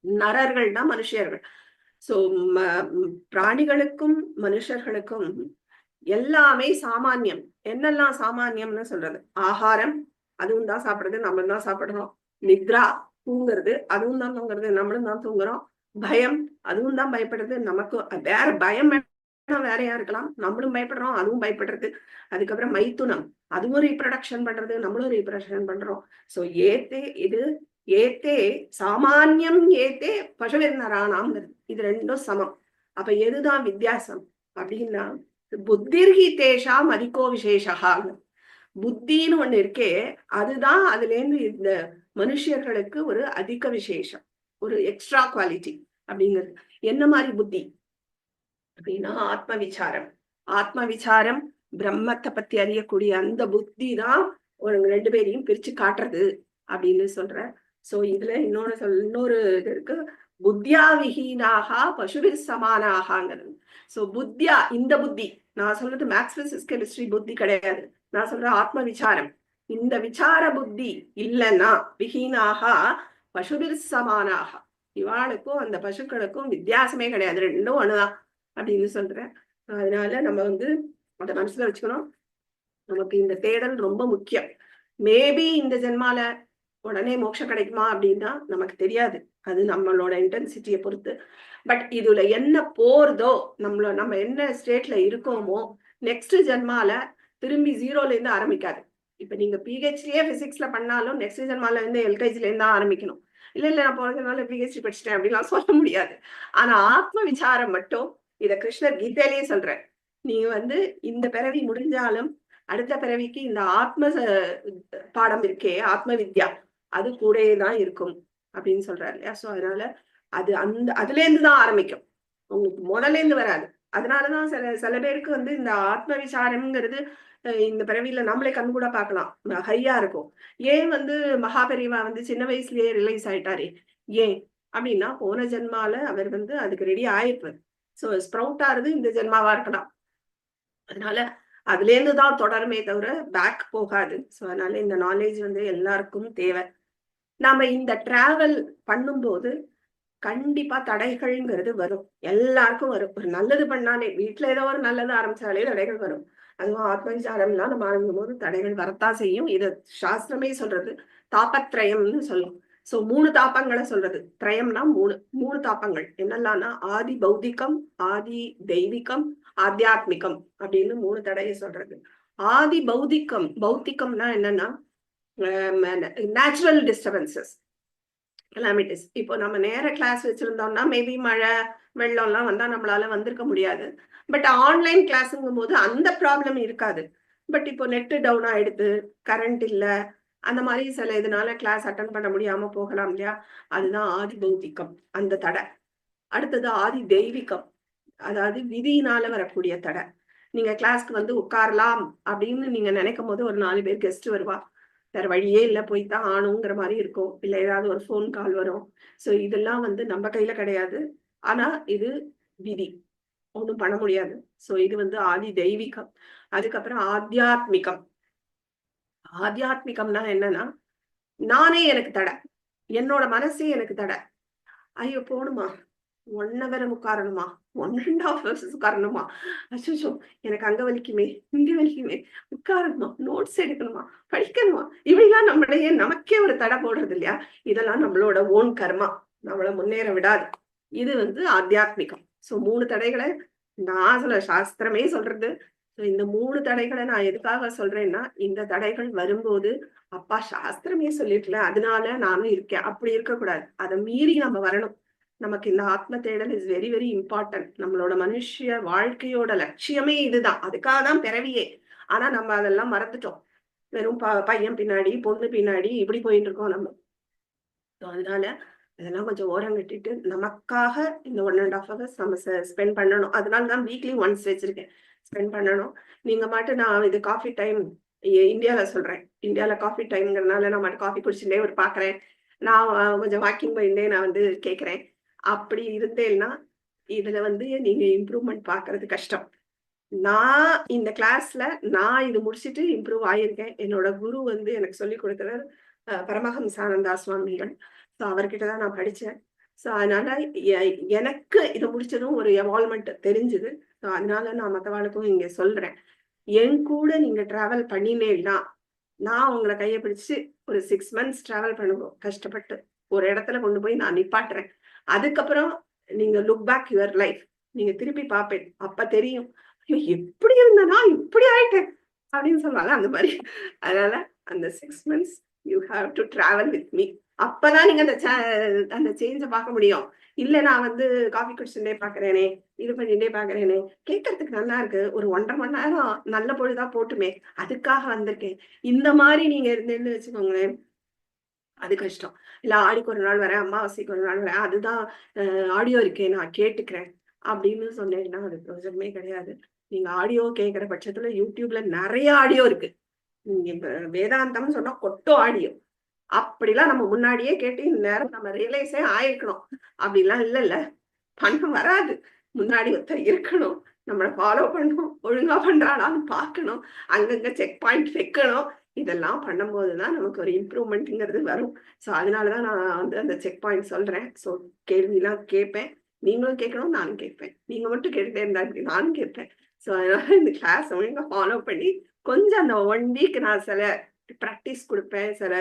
நரர்கள்னா மனுஷர்கள். சோ பிராணிகளுக்கும் மனுஷர்களுக்கும் எல்லாமே சாமானியம். என்னெல்லாம் சாமானியம்னு சொல்றது, ஆகாரம் அதுவும் தான் சாப்பிடுறது, நம்மளும் தான் சாப்பிடுறோம். நித்ரா தூங்குறது, அதுவும் தான் தூங்குறது, நம்மளும் தான் தூங்குறோம். பயம் அதுவும் தான் பயப்படுறது, நமக்கு வேற பயம் வேறையா இருக்கலாம், நம்மளும் பயப்படுறோம், அதுவும் பயப்படுறது. அதுக்கப்புறம் மைத்துனம், அதுவும் ரீப்ரொடக்ஷன் பண்றது, நம்மளும் ரீப்ரொடக்ஷன் பண்றோம். சோ ஏத்தே சாமானியம் ஏத்தே பசுவினரானாம்ங்கிறது, இது ரெண்டும் சமம். அப்ப எதுதான் வித்தியாசம் அப்படின்னா, புத்திர்ஹி தேஷாம் அதிகோ விசேஷா, புத்தின்னு ஒண்ணு இருக்கே, அதுதான் அதுல இருந்து இந்த மனுஷர்களுக்கு ஒரு அதிக விசேஷம், ஒரு எக்ஸ்ட்ரா குவாலிட்டி அப்படிங்கிறது. என்ன மாதிரி புத்தி அப்படின்னா ஆத்ம விசாரம் பிரம்மத்தை பத்தி அறியக்கூடிய அந்த புத்தி தான் ஒரு ரெண்டு பேரையும் பிரிச்சு காட்டுறது அப்படின்னு சொல்ற. சோ இதுல இன்னொரு இது இருக்கு, புத்தியா விஹீனாக பசுவில் சமானாகங்கிறது. சோ புத்தியா, இந்த புத்தி நான் சொல்றது மேத்ஸ் பிசிக்ஸ் கெமிஸ்ட்ரி புத்தி கிடையாது, நான் சொல்ற ஆத்ம விசாரம். இந்த விசார புத்தி இல்லைன்னா விஹீனாக பசுவில் சமானாக, இவாளுக்கும் அந்த பசுக்களுக்கும் வித்தியாசமே கிடையாது, ரெண்டும் ஒண்ணுதான் அப்படின்னு சொல்றேன். அதனால நம்ம வந்து அதை மனசுல வச்சுக்கணும். நமக்கு இந்த தேடல் ரொம்ப முக்கியம். மேபி இந்த ஜென்மால உடனே மோட்சம் கிடைக்குமா அப்படின்னா நமக்கு தெரியாது, அது நம்மளோட இன்டென்சிட்டியை பொறுத்து. பட் இதுல என்ன போறதோ, நம்ம என்ன ஸ்டேட்ல இருக்கோமோ, நெக்ஸ்ட் ஜென்மால திரும்பி ஜீரோல இருந்து ஆரம்பிக்காது. இப்ப நீங்க பிஹெச்டியே பிசிக்ஸ்ல பண்ணாலும் நெக்ஸ்ட் ஜென்மால இருந்து எல்கேஜில இருந்து தான் ஆரம்பிக்கணும். இல்ல நான் போறதுனால பிஹெச்டி படிச்சுட்டேன் அப்படின்லாம் சொல்ல முடியாது. ஆனா ஆத்ம விசாரம் மட்டும், இத கிருஷ்ணர் கீதையிலேயே சொல்ற, நீ வந்து இந்த பிறவி முடிஞ்சாலும் அடுத்த பிறவிக்கு இந்த ஆத்ம பாடம் இருக்கே, ஆத்ம வித்யா, அது கூடயே தான் இருக்கும் அப்படின்னு சொல்றாரு இல்லையா. சோ அதனால அதுல இருந்துதான் ஆரம்பிக்கும், உங்களுக்கு முதல்ல இருந்து வராது. அதனாலதான் சில பேருக்கு வந்து இந்த ஆத்ம விசாரம்ங்கிறது இந்த பிறவியில நம்மளே கண் கூட பார்க்கலாம், ஹையா இருக்கும். ஏன் வந்து மகாபெரிவா வந்து சின்ன வயசுலயே ரிலைஸ் ஆயிட்டாரு, ஏன் அப்படின்னா போன ஜென்மால அவர் வந்து அதுக்கு ரெடி ஆயிருப்பார். சோ ஸ்ப்ரவுட் ஆறுது இந்த ஜென்மாவா இருக்கலாம். அதனால அதுல இருந்துதான் தொடருமே தவிர பேக் போகாது. சோ அதனால இந்த நாலேஜ் வந்து எல்லாருக்கும் தேவை. நாம இந்த டிராவல் பண்ணும்போது கண்டிப்பா தடைகள்ங்கிறது வரும். எல்லாருக்கும் வரும். ஒரு நல்லது பண்ணாலே வீட்டுல ஏதோ ஒரு நல்லது ஆரம்பிச்சாலே தடைகள் வரும். அதுவும் ஆத்ம விசாரம்லாம் நம்ம ஆரம்பிக்கும் போது தடைகள் வரத்தான் செய்யும். இது சாஸ்திரமே சொல்றது. தாபத்ரயம்னு சொல்லும். சோ 3 தாபங்களை சொல்றது. திரயம்னா 3 தாபங்கள். என்னெல்லாம்னா ஆதி பௌத்திகம், ஆதி தெய்வீகம், ஆத்தியாத்மிகம் அப்படின்னு 3 தடையை சொல்றது. ஆதி பௌத்திகம்னா என்னன்னா நேச்சுரல் டிஸ்டர்பன்சஸ், கலாமிட்டிஸ். இப்போ நம்ம நேர கிளாஸ் வச்சிருந்தோம்னா மேபி மழை வெள்ளம் எல்லாம் வந்தா நம்மளால வந்திருக்க முடியாது. பட் ஆன்லைன் கிளாஸுங்கும் போது அந்த ப்ராப்ளம் இருக்காது. பட் இப்போ நெட்டு டவுன் ஆயிடுது, கரண்ட் இல்ல, அந்த மாதிரி சில இதனால கிளாஸ் அட்டன் பண்ண முடியாம போகலாம் இல்லையா? அதுதான் ஆதி பௌத்திகம், அந்த தடை. அடுத்தது ஆதி தெய்வீகம், அதாவது விதியினால வரக்கூடிய தடை. நீங்க கிளாஸ்க்கு வந்து உட்காரலாம் அப்படின்னு நீங்க நினைக்கும் போது ஒரு 4 பேர் கெஸ்ட் வருவா, வேற வழியே இல்ல போய்தான் ஆணுங்கிற மாதிரி இருக்கும். இல்ல ஏதாவது ஒரு போன் கால் வரும். சோ இதெல்லாம் வந்து நம்ம கையில கிடையாது. ஆனா இது விதி, ஒண்ணும் பண்ண முடியாது. சோ இது வந்து ஆதி தெய்வீகம். அதுக்கப்புறம் ஆத்தியாத்மிகம். ஆத்தியாத்மிகம்னா என்னன்னா நானே எனக்கு தடை, என்னோட மனசே எனக்கு தடை. ஐயோ போணுமா, 1 hour உட்காரணுமா, 1.5 hours உட்காரணுமா, அச்சோ எனக்கு அங்க வலிக்குமே, இங்க வலிக்குமே, உட்காரணுமா, நோட்ஸ் எடுக்கணுமா, படிக்கணுமா, இப்படிலாம் நம்மளையே நமக்கே ஒரு தடை போடுறது இல்லையா? இதெல்லாம் நம்மளோட ஓன் கர்மா, நம்மள முன்னேற விடாது. இது வந்து ஆத்தியாத்மிகம். சோ 3 தடைகளை நான் சொல்ல, சாஸ்திரமே சொல்றது. இந்த 3 தடைகளை நான் எதுக்காக சொல்றேன்னா, இந்த தடைகள் வரும்போது அப்பா சாஸ்திரமே சொல்லிட்டுல அதனால நானும் இருக்கேன் அப்படி இருக்கக்கூடாது. அதை மீறி நம்ம வரணும். நமக்கு இந்த ஆத்ம தேடல் இஸ் வெரி வெரி இம்பார்ட்டன்ட். நம்மளோட மனுஷிய வாழ்க்கையோட லட்சியமே இதுதான். அதுக்காக தான் பிறவியே. ஆனா நம்ம அதெல்லாம் மறந்துட்டோம். வெறும் பையன் பின்னாடி பொண்ணு பின்னாடி இப்படி போயிட்டு இருக்கோம் நம்ம. அதனால இதெல்லாம் கொஞ்சம் ஓரம் கட்டிட்டு நமக்காக இந்த 1.5 hours நம்ம ஸ்பெண்ட் பண்ணணும். அதனாலதான் வீக்லி ஒன்ஸ் வச்சிருக்கேன், ஸ்பெண்ட் பண்ணணும். நீங்க மட்டும் நான் இது காஃபி டைம் இந்தியால சொல்றேன். இந்தியால காஃபி டைம்ங்கிறதுனால நான் மட்டும் காஃபி குடிச்சுட்டே ஒரு பாக்குறேன். நான் கொஞ்சம் வாக்கிங் போயிட்டே நான் வந்து கேட்கிறேன். அப்படி இருந்தேன்னா இதுல வந்து நீங்க இம்ப்ரூவ்மெண்ட் பாக்குறது கஷ்டம். நான் இந்த கிளாஸ்ல நான் இது முடிச்சுட்டு இம்ப்ரூவ் ஆயிருக்கேன். என்னோட குரு வந்து எனக்கு சொல்லி கொடுத்தவர் பரமஹம்சானந்தா சுவாமிகள். ஸோ அவர்கிட்டதான் நான் படிச்சேன். ஸோ அதனால எனக்கு இதை முடிச்சதும் ஒரு எவால்மெண்ட் தெரிஞ்சுது. ஸோ அதனால நான் மற்றவாளுக்கும் இங்க சொல்றேன். என் கூட நீங்க டிராவல் பண்ணினேன்னா நான் உங்களை கையை பிடிச்சு ஒரு 6 months டிராவல் பண்ணுவோம் கஷ்டப்பட்டு ஒரு இடத்துல கொண்டு போய் நான் நிப்பாட்டுறேன். அதுக்கப்புறம் நீங்க லுக் பேக் யுவர் லைஃப், நீங்க திருப்பி பார்ப்பேன். அப்ப தெரியும் ஐயோ எப்படி இருந்தனா இப்படி ஆயிட்டேன் அப்படின்னு சொல்லுவாங்க அந்த மாதிரி. அதனால அந்த 6 months you have to travel with me. அப்பதான் நீங்க அந்த சேஞ்ச பார்க்க முடியும். இல்ல நான் வந்து காஃபி குடிச்சுட்டே பாக்குறேனே, இது பண்ணிட்டே பாக்குறேனே, கேட்கறதுக்கு நல்லா இருக்கு, ஒரு 1.5 மணி நேரம் நல்ல பொழுதா போட்டுமே, அதுக்காக வந்திருக்கேன், இந்த மாதிரி நீங்க இருந்தேன்னு வச்சுக்கோங்களேன், அது கஷ்டம். இல்ல ஆடிக்கு ஒரு நாள் வரேன், அமாவாசைக்கு ஒரு நாள் வரேன், அதுதான் ஆடியோ இருக்கே நான் கேட்டுக்கிறேன் அப்படின்னு சொன்னேன்னா அது பிரயோஜனமே கிடையாது. நீங்க ஆடியோ கேட்கிற பட்சத்துல யூடியூப்ல நிறைய ஆடியோ இருக்கு. நீங்க இப்ப வேதாந்தம்னு சொன்னா கொட்டும் ஆடியோ. அப்படிலாம் நம்ம முன்னாடியே கேட்டு இந்நேரம் நம்ம ரியலைஸே ஆயிருக்கணும். அப்படிலாம் இல்ல பண்ண வராது. முன்னாடி ஒருத்தர் இருக்கணும், நம்மளை ஃபாலோ பண்ணணும், ஒழுங்கா பண்றாளான்னு பார்க்கணும், அங்கங்க செக் பாயிண்ட் வைக்கணும். இதெல்லாம் பண்ணும்போதுதான் நமக்கு ஒரு இம்ப்ரூவ்மெண்ட்ங்கிறது வரும். ஸோ அதனாலதான் நான் வந்து அந்த செக் பாயிண்ட் சொல்றேன். ஸோ கேள்விலாம் கேட்பேன், நீங்களும் கேட்கணும், நானும் கேட்பேன். நீங்க மட்டும் கேட்டுட்டே இருந்தா நானும் கேட்பேன். ஸோ அதனால இந்த கிளாஸ் ஒழுங்கா ஃபாலோ பண்ணி கொஞ்சம் அந்த 1 week நான் சில ப்ராக்டிஸ் கொடுப்பேன், சில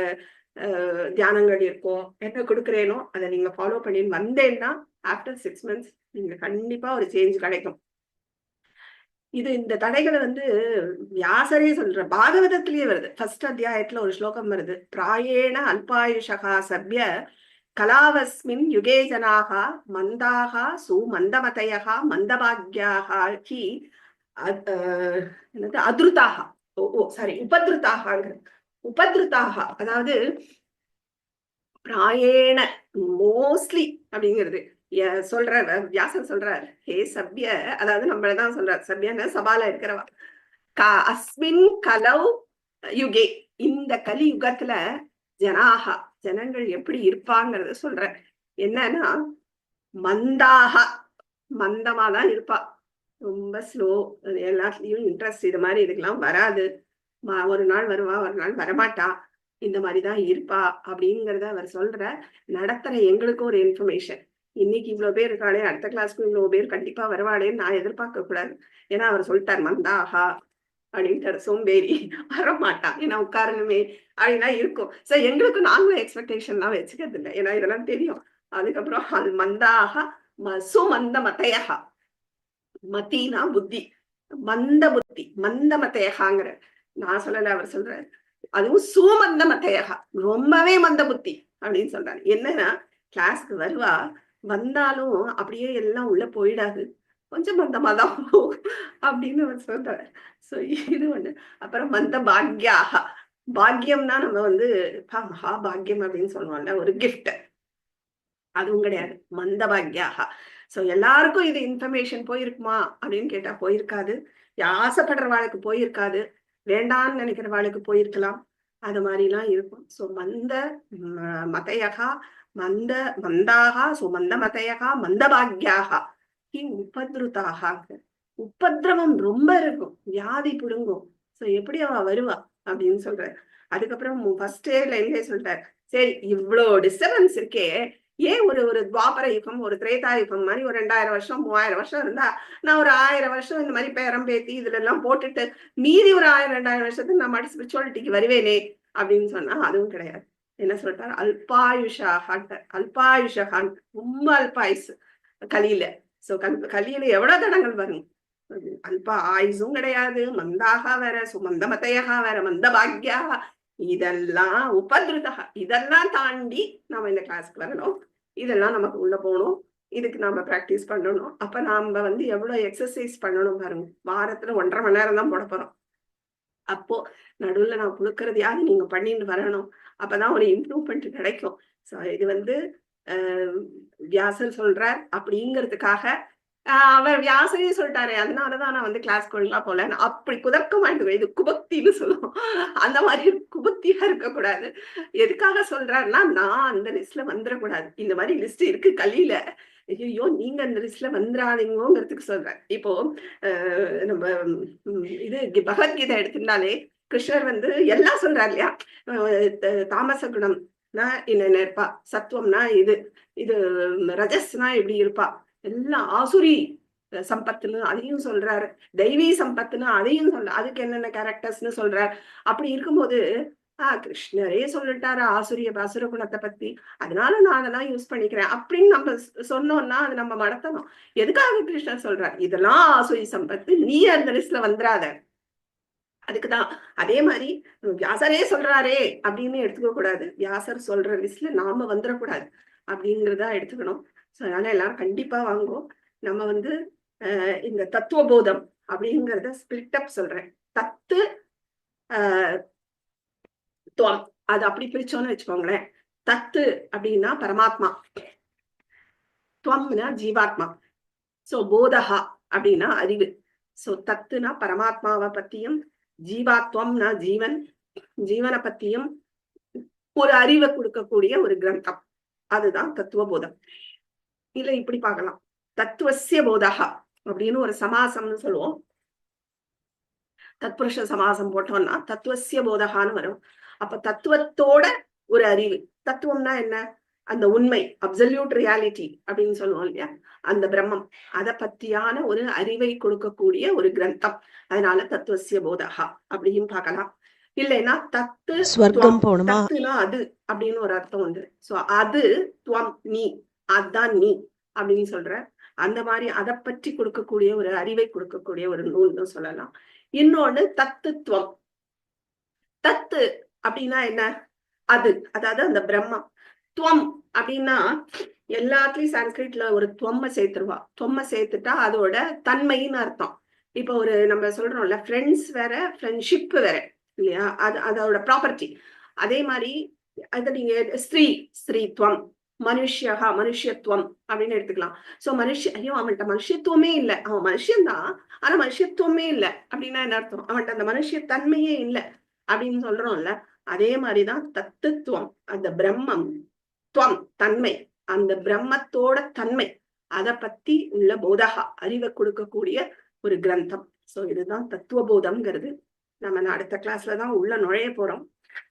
தியானங்கள் இருக்கும், என்ன கொடுக்குறேனோ அதை நீங்க ஃபாலோ பண்ணி வந்தேன்னா ஆஃப்டர் 6 months நீங்க கண்டிப்பா ஒரு சேஞ்ச் கிடைக்கும். இது இந்த தடைகளை வந்து வியாசரே சொல்ற, பாகவதத்திலேயே வருது. ஃபர்ஸ்ட் அத்தியாயத்துல ஒரு ஸ்லோகம் வருது. பிராயேண அல்பாயுஷகா சப்ய கலாவஸ்மின் யுகே ஜனாகா மந்தாகா சுமந்தமதயகா மந்தபாக்யாகா ஹி என்னது அதிருதாக, சாரி உபதிருத்தாகங்கிறது. உபதிருத்தாக அதாவது பிராயேண மோஸ்ட்லி அப்படிங்கிறது சொல்ற வியாசன் சொல்றார். ஹே சப்ய, அதாவது நம்மளதான் சொல்றார். சப்யன சபால இருக்கிறவா. அஸ்மின் கலவ் யுகே, இந்த கலி யுகத்துல ஜனாகா ஜனங்கள் எப்படி இருப்பாங்கிறத சொல்ற. என்னன்னா மந்தாக, மந்தமாதான் இருப்பா, ரொம்ப ஸ்லோ, எல்லாத்துலயும் இன்ட்ரெஸ்ட் இது மாதிரி இதுக்கெல்லாம் வராது, ஒரு நாள் வருவா ஒரு நாள் வரமாட்டா, இந்த மாதிரிதான் இருப்பா அப்படிங்கிறத அவர் சொல்ற. நடத்துற எங்களுக்கும் ஒரு இன்ஃபர்மேஷன். இன்னைக்கு இவ்வளவு பேர் இருக்காளே, அடுத்த கிளாஸ்க்கு இவ்வளவு பேர் கண்டிப்பா வருவாளேன்னு நான் எதிர்பார்க்க கூடாது. ஏன்னா அவர் சொல்லிட்டார் மந்தாஹா அப்படின்ட்டாரு. சோம்பேறி வரமாட்டான், ஏன்னா உட்காரணுமே அப்படின்னா இருக்கும். சோ எங்களுக்கு நாங்களும் எக்ஸ்பெக்டேஷன் எல்லாம் வச்சுக்கிறது இல்லை, ஏன்னா இதெல்லாம் தெரியும். அதுக்கப்புறம் அது மந்தாக சுமந்த மத்தையகா, மத்தினா புத்தி, மந்த புத்தி, மந்த மத்தையகாங்கிற நான் சொல்லல, அவர் சொல்றாரு. அதுவும் சுமந்த மத்தையகா, ரொம்பவே மந்த புத்தி அப்படின்னு சொல்றாரு. என்னன்னா கிளாஸ்க்கு வருவா, வந்தாலும் அப்படியே எல்லாம் உள்ள போயிடாது, கொஞ்சம் மந்தமாதான் அப்படின்னு அவர் சொல்றாரு. சோ இது ஒண்ணு. அப்புறம் மந்த பாக்யாக, பாக்கியம்னா நம்ம வந்து மகா பாக்கியம் அப்படின்னு சொல்லுவோம்ல, ஒரு கிஃப்ட், அதுவும் கிடையாது. மந்த பாக்யாக. சோ எல்லாருக்கும் இது இன்ஃபர்மேஷன் போயிருக்குமா அப்படின்னு கேட்டா போயிருக்காது. ஆசைப்படுறவாளுக்கு போயிருக்காது, வேண்டான்னு நினைக்கிறவாளுக்கு போயிருக்கலாம். அது மாதிரிலாம் இருக்கும். சோ மந்த மதையகா, மந்த மந்தாக, சோ மந்த மதையகா, மந்த பாக்யாக, உபத்ருதாக, உபதிரவம் ரொம்ப இருக்கும், வியாதி புடுங்கும். சோ எப்படி அவ வருவா அப்படின்னு சொல்ற. அதுக்கப்புறம் ஃபர்ஸ்ட் லைன்லயே சொல்றாரு, சரி இவ்வளவு டிஸ்டர்பன்ஸ் இருக்கே, ஏன் ஒரு ஒரு துவாபர யுகம், ஒரு திரேதா யுகம் மாதிரி ஒரு 2000 வருஷம் 3000 வருஷம் இருந்தா நான் ஒரு 1000 வருஷம் இந்த மாதிரி பேரம் பேத்தி இதுல எல்லாம் போட்டுட்டு மீதி ஒரு 1000 2000 வருஷத்துக்கு நான் மாட்டி ஸ்பிரிச்சுவாலிட்டிக்கு வருவேனே அப்படின்னு சொன்னா அதுவும் கிடையாது. என்ன சொல்லிட்டாரு, அல்பாயுஷாகான், அல்பாயுஷகான், ரொம்ப அல்பாயுசு கலியில. சோ கலியில எவ்வளவு தடங்கள் வரும், அல்ப ஆயுசும் கிடையாது, மந்தாக வேற, சுமந்த மத்தையகா வேற, மந்த பாக்யா, இதெல்லாம் உபதிருதா, இதெல்லாம் தாண்டி நாம இந்த கிளாஸ்க்கு வரணும், இதெல்லாம் நமக்கு உள்ள போகணும், இதுக்கு நாம பிராக்டிஸ் பண்ணணும். அப்ப நாம வந்து எவ்வளவு எக்ஸசைஸ் பண்ணணும் பாருங்க. வாரத்துல 1.5 மணி நேரம் தான் போட போறோம். அப்போ நடுவுல நான் கொடுக்கறதையாவது நீங்க பண்ணிட்டு வரணும், அப்பதான் ஒரு இம்ப்ரூவ்மெண்ட் கிடைக்கும். சோ இது வந்து வியாசர் சொல்றார் அப்படிங்கிறதுக்காக, அவர் வியாசரே சொல்லிட்டாரு, அதனாலதான் நான் வந்து கிளாஸ் ஒழுங்கா போல, அப்படி குதர்க்கமாயிடுவேன், இது குபக்தின்னு சொல்லுவோம். அந்த மாதிரி குபக்தியா இருக்கக்கூடாது. எதுக்காக சொல்றாருன்னா, நான் அந்த லிஸ்ட்ல வந்துடக்கூடாது. இந்த மாதிரி லிஸ்ட் இருக்கு கலியில, ஐயோ நீங்க அந்த லிஸ்ட்ல வந்துடாதீங்கிறதுக்கு சொல்றேன். இப்போ நம்ம இது பகவத்கீதை எடுத்திருந்தாலே கிருஷ்ணர் வந்து எல்லாம் சொல்றாரு இல்லையா, தாமச குணம்னா என்ன இருப்பா, சத்துவம்னா இது இது ரஜஸ்னா இப்படி இருப்பா, எல்லாம் ஆசுரி சம்பத்துன்னு அதையும் சொல்றாரு, தெய்வீ சம்பத்துன்னு அதையும் சொல்ற, அதுக்கு என்னென்ன கேரக்டர்ஸ்னு சொல்றாரு. அப்படி இருக்கும்போது கிருஷ்ணரே சொல்லிட்டாரு ஆசுரிய அசுர குணத்தை பத்தி, அதனால நான் அதெல்லாம் யூஸ் பண்ணிக்கிறேன் அப்படின்னு நம்ம சொன்னோம்னா அது நம்ம மடத்தணும். எதுக்காக கிருஷ்ணர் சொல்றாரு, இதெல்லாம் ஆசுரி சம்பத்து, நீ அந்த லிஸ்ட்ல வந்துடாத, அதுக்குதான். அதே மாதிரி வியாசரே சொல்றாரே அப்படின்னு எடுத்துக்க கூடாது, வியாசர் சொல்ற லிஸ்ட்ல நாம வந்துடக்கூடாது அப்படிங்கிறதா எடுத்துக்கணும். சோ அதனால எல்லாரும் கண்டிப்பா வாங்குவோம். நம்ம வந்து இந்த தத்துவ போதம் அப்படிங்கிறத ஸ்பிளிட் அப் சொல்றேன். தத்து துவம், அது அப்படி பிரிச்சோன்னு வச்சுக்கோங்களேன். தத்து அப்படின்னா பரமாத்மா, துவம்னா ஜீவாத்மா, சோ போதஹா அப்படின்னா அறிவு. சோ தத்துனா பரமாத்மாவை பத்தியும், ஜீவாத்வம்னா ஜீவன், ஜீவனை பத்தியும் ஒரு அறிவை கொடுக்கக்கூடிய ஒரு கிரந்தம், அதுதான் தத்துவ போதம். இல்ல இப்படி பார்க்கலாம், தத்துவசிய போதஹா அப்படின்னு ஒரு சமாசம்னு சொல்லுவோம். தத்புருஷ சமாசம் போட்டோம்னா தத்துவசிய போதகான்னு வரும். அப்ப தத்துவத்தோட ஒரு அறிவு, தத்துவம்னா என்ன, அந்த உண்மை, அப்சல்யூட் ரியாலிட்டி அப்படின்னு சொல்லுவோம் இல்லையா, அந்த பிரம்மம், அதை பத்தியான ஒரு அறிவை கொடுக்கக்கூடிய ஒரு கிரந்தம், அதனால தத்துவசிய போதகா அப்படின்னு பார்க்கலாம். இல்லைன்னா தத்து ஸ்வர்க்கம் போணுமா, தத்துனா அது அப்படின்னு ஒரு அர்த்தம் உண்டு. சோ அது துவம், நீ, அதான் நீ அப்படின்னு சொல்ற. அந்த மாதிரி அதை பற்றி கொடுக்கக்கூடிய ஒரு அறிவை கொடுக்கக்கூடிய ஒரு நூல்னு சொல்லலாம். இன்னொன்னு தத்துவம். தத்து அப்படின்னா என்ன, அது, அதாவது அந்த பிரம்மம். துவம் அப்படின்னா எல்லாத்துலயும் சான்ஸ்கிரிட்ல ஒரு துவம்ம சேர்த்துருவா, துவம்ம சேர்த்துட்டா அதோட தன்மைன்னு அர்த்தம். இப்ப ஒரு நம்ம சொல்றோம்ல, ஃப்ரெண்ட்ஸ் வேற ஃப்ரெண்ட்ஷிப் வேற இல்லையா, அது அதோட ப்ராப்பர்ட்டி. அதே மாதிரி அது நீங்க ஸ்திரீ, ஸ்திரீத்வம், மனுஷியகா மனுஷத்துவம் அப்படின்னு எடுத்துக்கலாம். சோ ஐயோ அவன்கிட்ட மனுஷத்துவமே இல்லை, அவன் மனுஷன்தான் ஆனா மனுஷத்துவமே இல்லை அப்படின்னா என்ன அர்த்தம், அவன்கிட்ட அந்த மனுஷ தன்மையே இல்லை அப்படின்னு சொல்றோம்ல. அதே மாதிரிதான் தத்துவம், அந்த பிரம்மம், துவம் தன்மை, அந்த பிரம்மத்தோட தன்மை, அதை பத்தி உள்ள போதகா அறிவை கொடுக்கக்கூடிய ஒரு கிரந்தம். சோ இதுதான் தத்துவ போதம்ங்கிறது. நம்ம அடுத்த கிளாஸ்ல தான் உள்ள நுழைய போறோம்.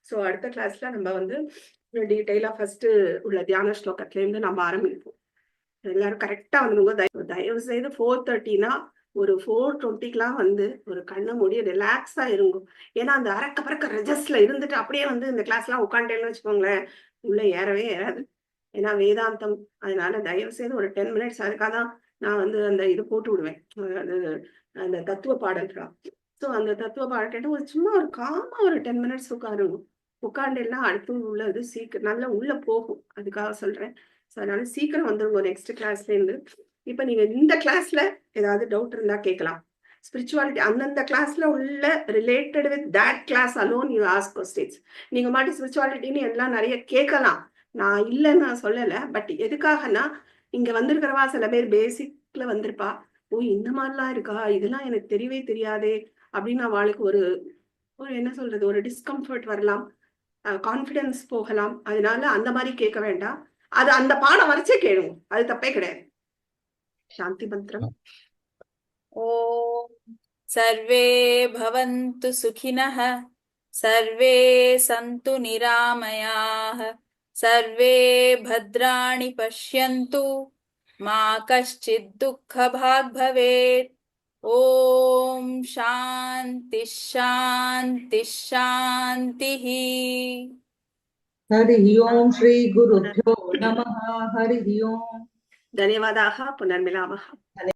சோ அடுத்த கிளாஸ்ல நம்ம வந்து டீட்டெயிலா ஃபர்ஸ்ட் உள்ள தியான ஸ்லோகத்துல இருந்து நம்ம ஆரம்பிப்போம். எல்லாரும் கரெக்டா வந்துருங்க. தயவு செய்து 4:30னா ஒரு 4:20க்குலாம் வந்து ஒரு கண்ணை மூடி ரிலாக்ஸா இருங்க. ஏன்னா அந்த அறக்க பறக்க ரெஜஸ்ட்ல இருந்துட்டு அப்படியே வந்து இந்த கிளாஸ்லாம் உட்காந்துட்டேன்னு வச்சுக்கோங்களேன், உள்ள ஏறவே ஏறாது. ஏன்னா வேதாந்தம். அதனால தயவு செய்து ஒரு 10 மினிட்ஸ் அதுக்காக தான் நான் வந்து அந்த இது போட்டு விடுவேன். அது அந்த தத்துவ பாடல்களா. ஸோ அந்த தத்துவ பாடல் கேட்டு ஒரு சும்மா ஒரு காமா ஒரு 10 மினிட்ஸ் உட்காருங்க. உட்கார்ந்தேன்னா அடுத்து உள்ள இது சீக்கிரம் நல்லா உள்ள போகும். அதுக்காக சொல்றேன். ஸோ அதனால சீக்கிரம் வந்துருங்க நெக்ஸ்ட் கிளாஸ்லேருந்து. இப்ப நீங்க இந்த கிளாஸ்ல ஏதாவது டவுட் இருந்தா கேட்கலாம். ஸ்பிரிச்சுவாலிட்டி அந்தந்த கிளாஸ்ல உள்ள related with that class alone you ask questions. நீங்க மாட்டி ஸ்பிரிச்சுவாலிட்டின்னு எல்லாம் நிறைய கேட்கலாம். நான் இல்லைன்னு நான் சொல்லலை. பட் எதுக்காகனா இங்க வந்திருக்கிறவா சில பேர் பேசிக்ல வந்திருப்பா. ஓ இந்த மாதிரிலாம் இருக்கா, இதெல்லாம் எனக்கு தெரியவே தெரியாதே அப்படின்னு அவளுக்கு ஒரு ஒரு என்ன சொல்றது, ஒரு டிஸ்கம்ஃபர்ட் வரலாம், கான்ஃபிடன்ஸ் போகலாம். அதனால அந்த மாதிரி கேட்க வேண்டாம். அது அந்த பாடம் வரைச்சே கேளுங்க, அது தப்பே கிடையாது. சாந்தி மந்திரம். ॐ सर्वे भवन्तु सुखिनः, सर्वे सन्तु निरामयाः, सर्वे भद्राणि पश्यन्तु, मा कश्चित् दुःखभाग् भवेत्। ॐ शान्ति शान्ति शान्तिः। हरिः ओं श्री गुरुभ्यो नमः। हरिः ओं। धन्यवादाः. पुनर्मिलामः.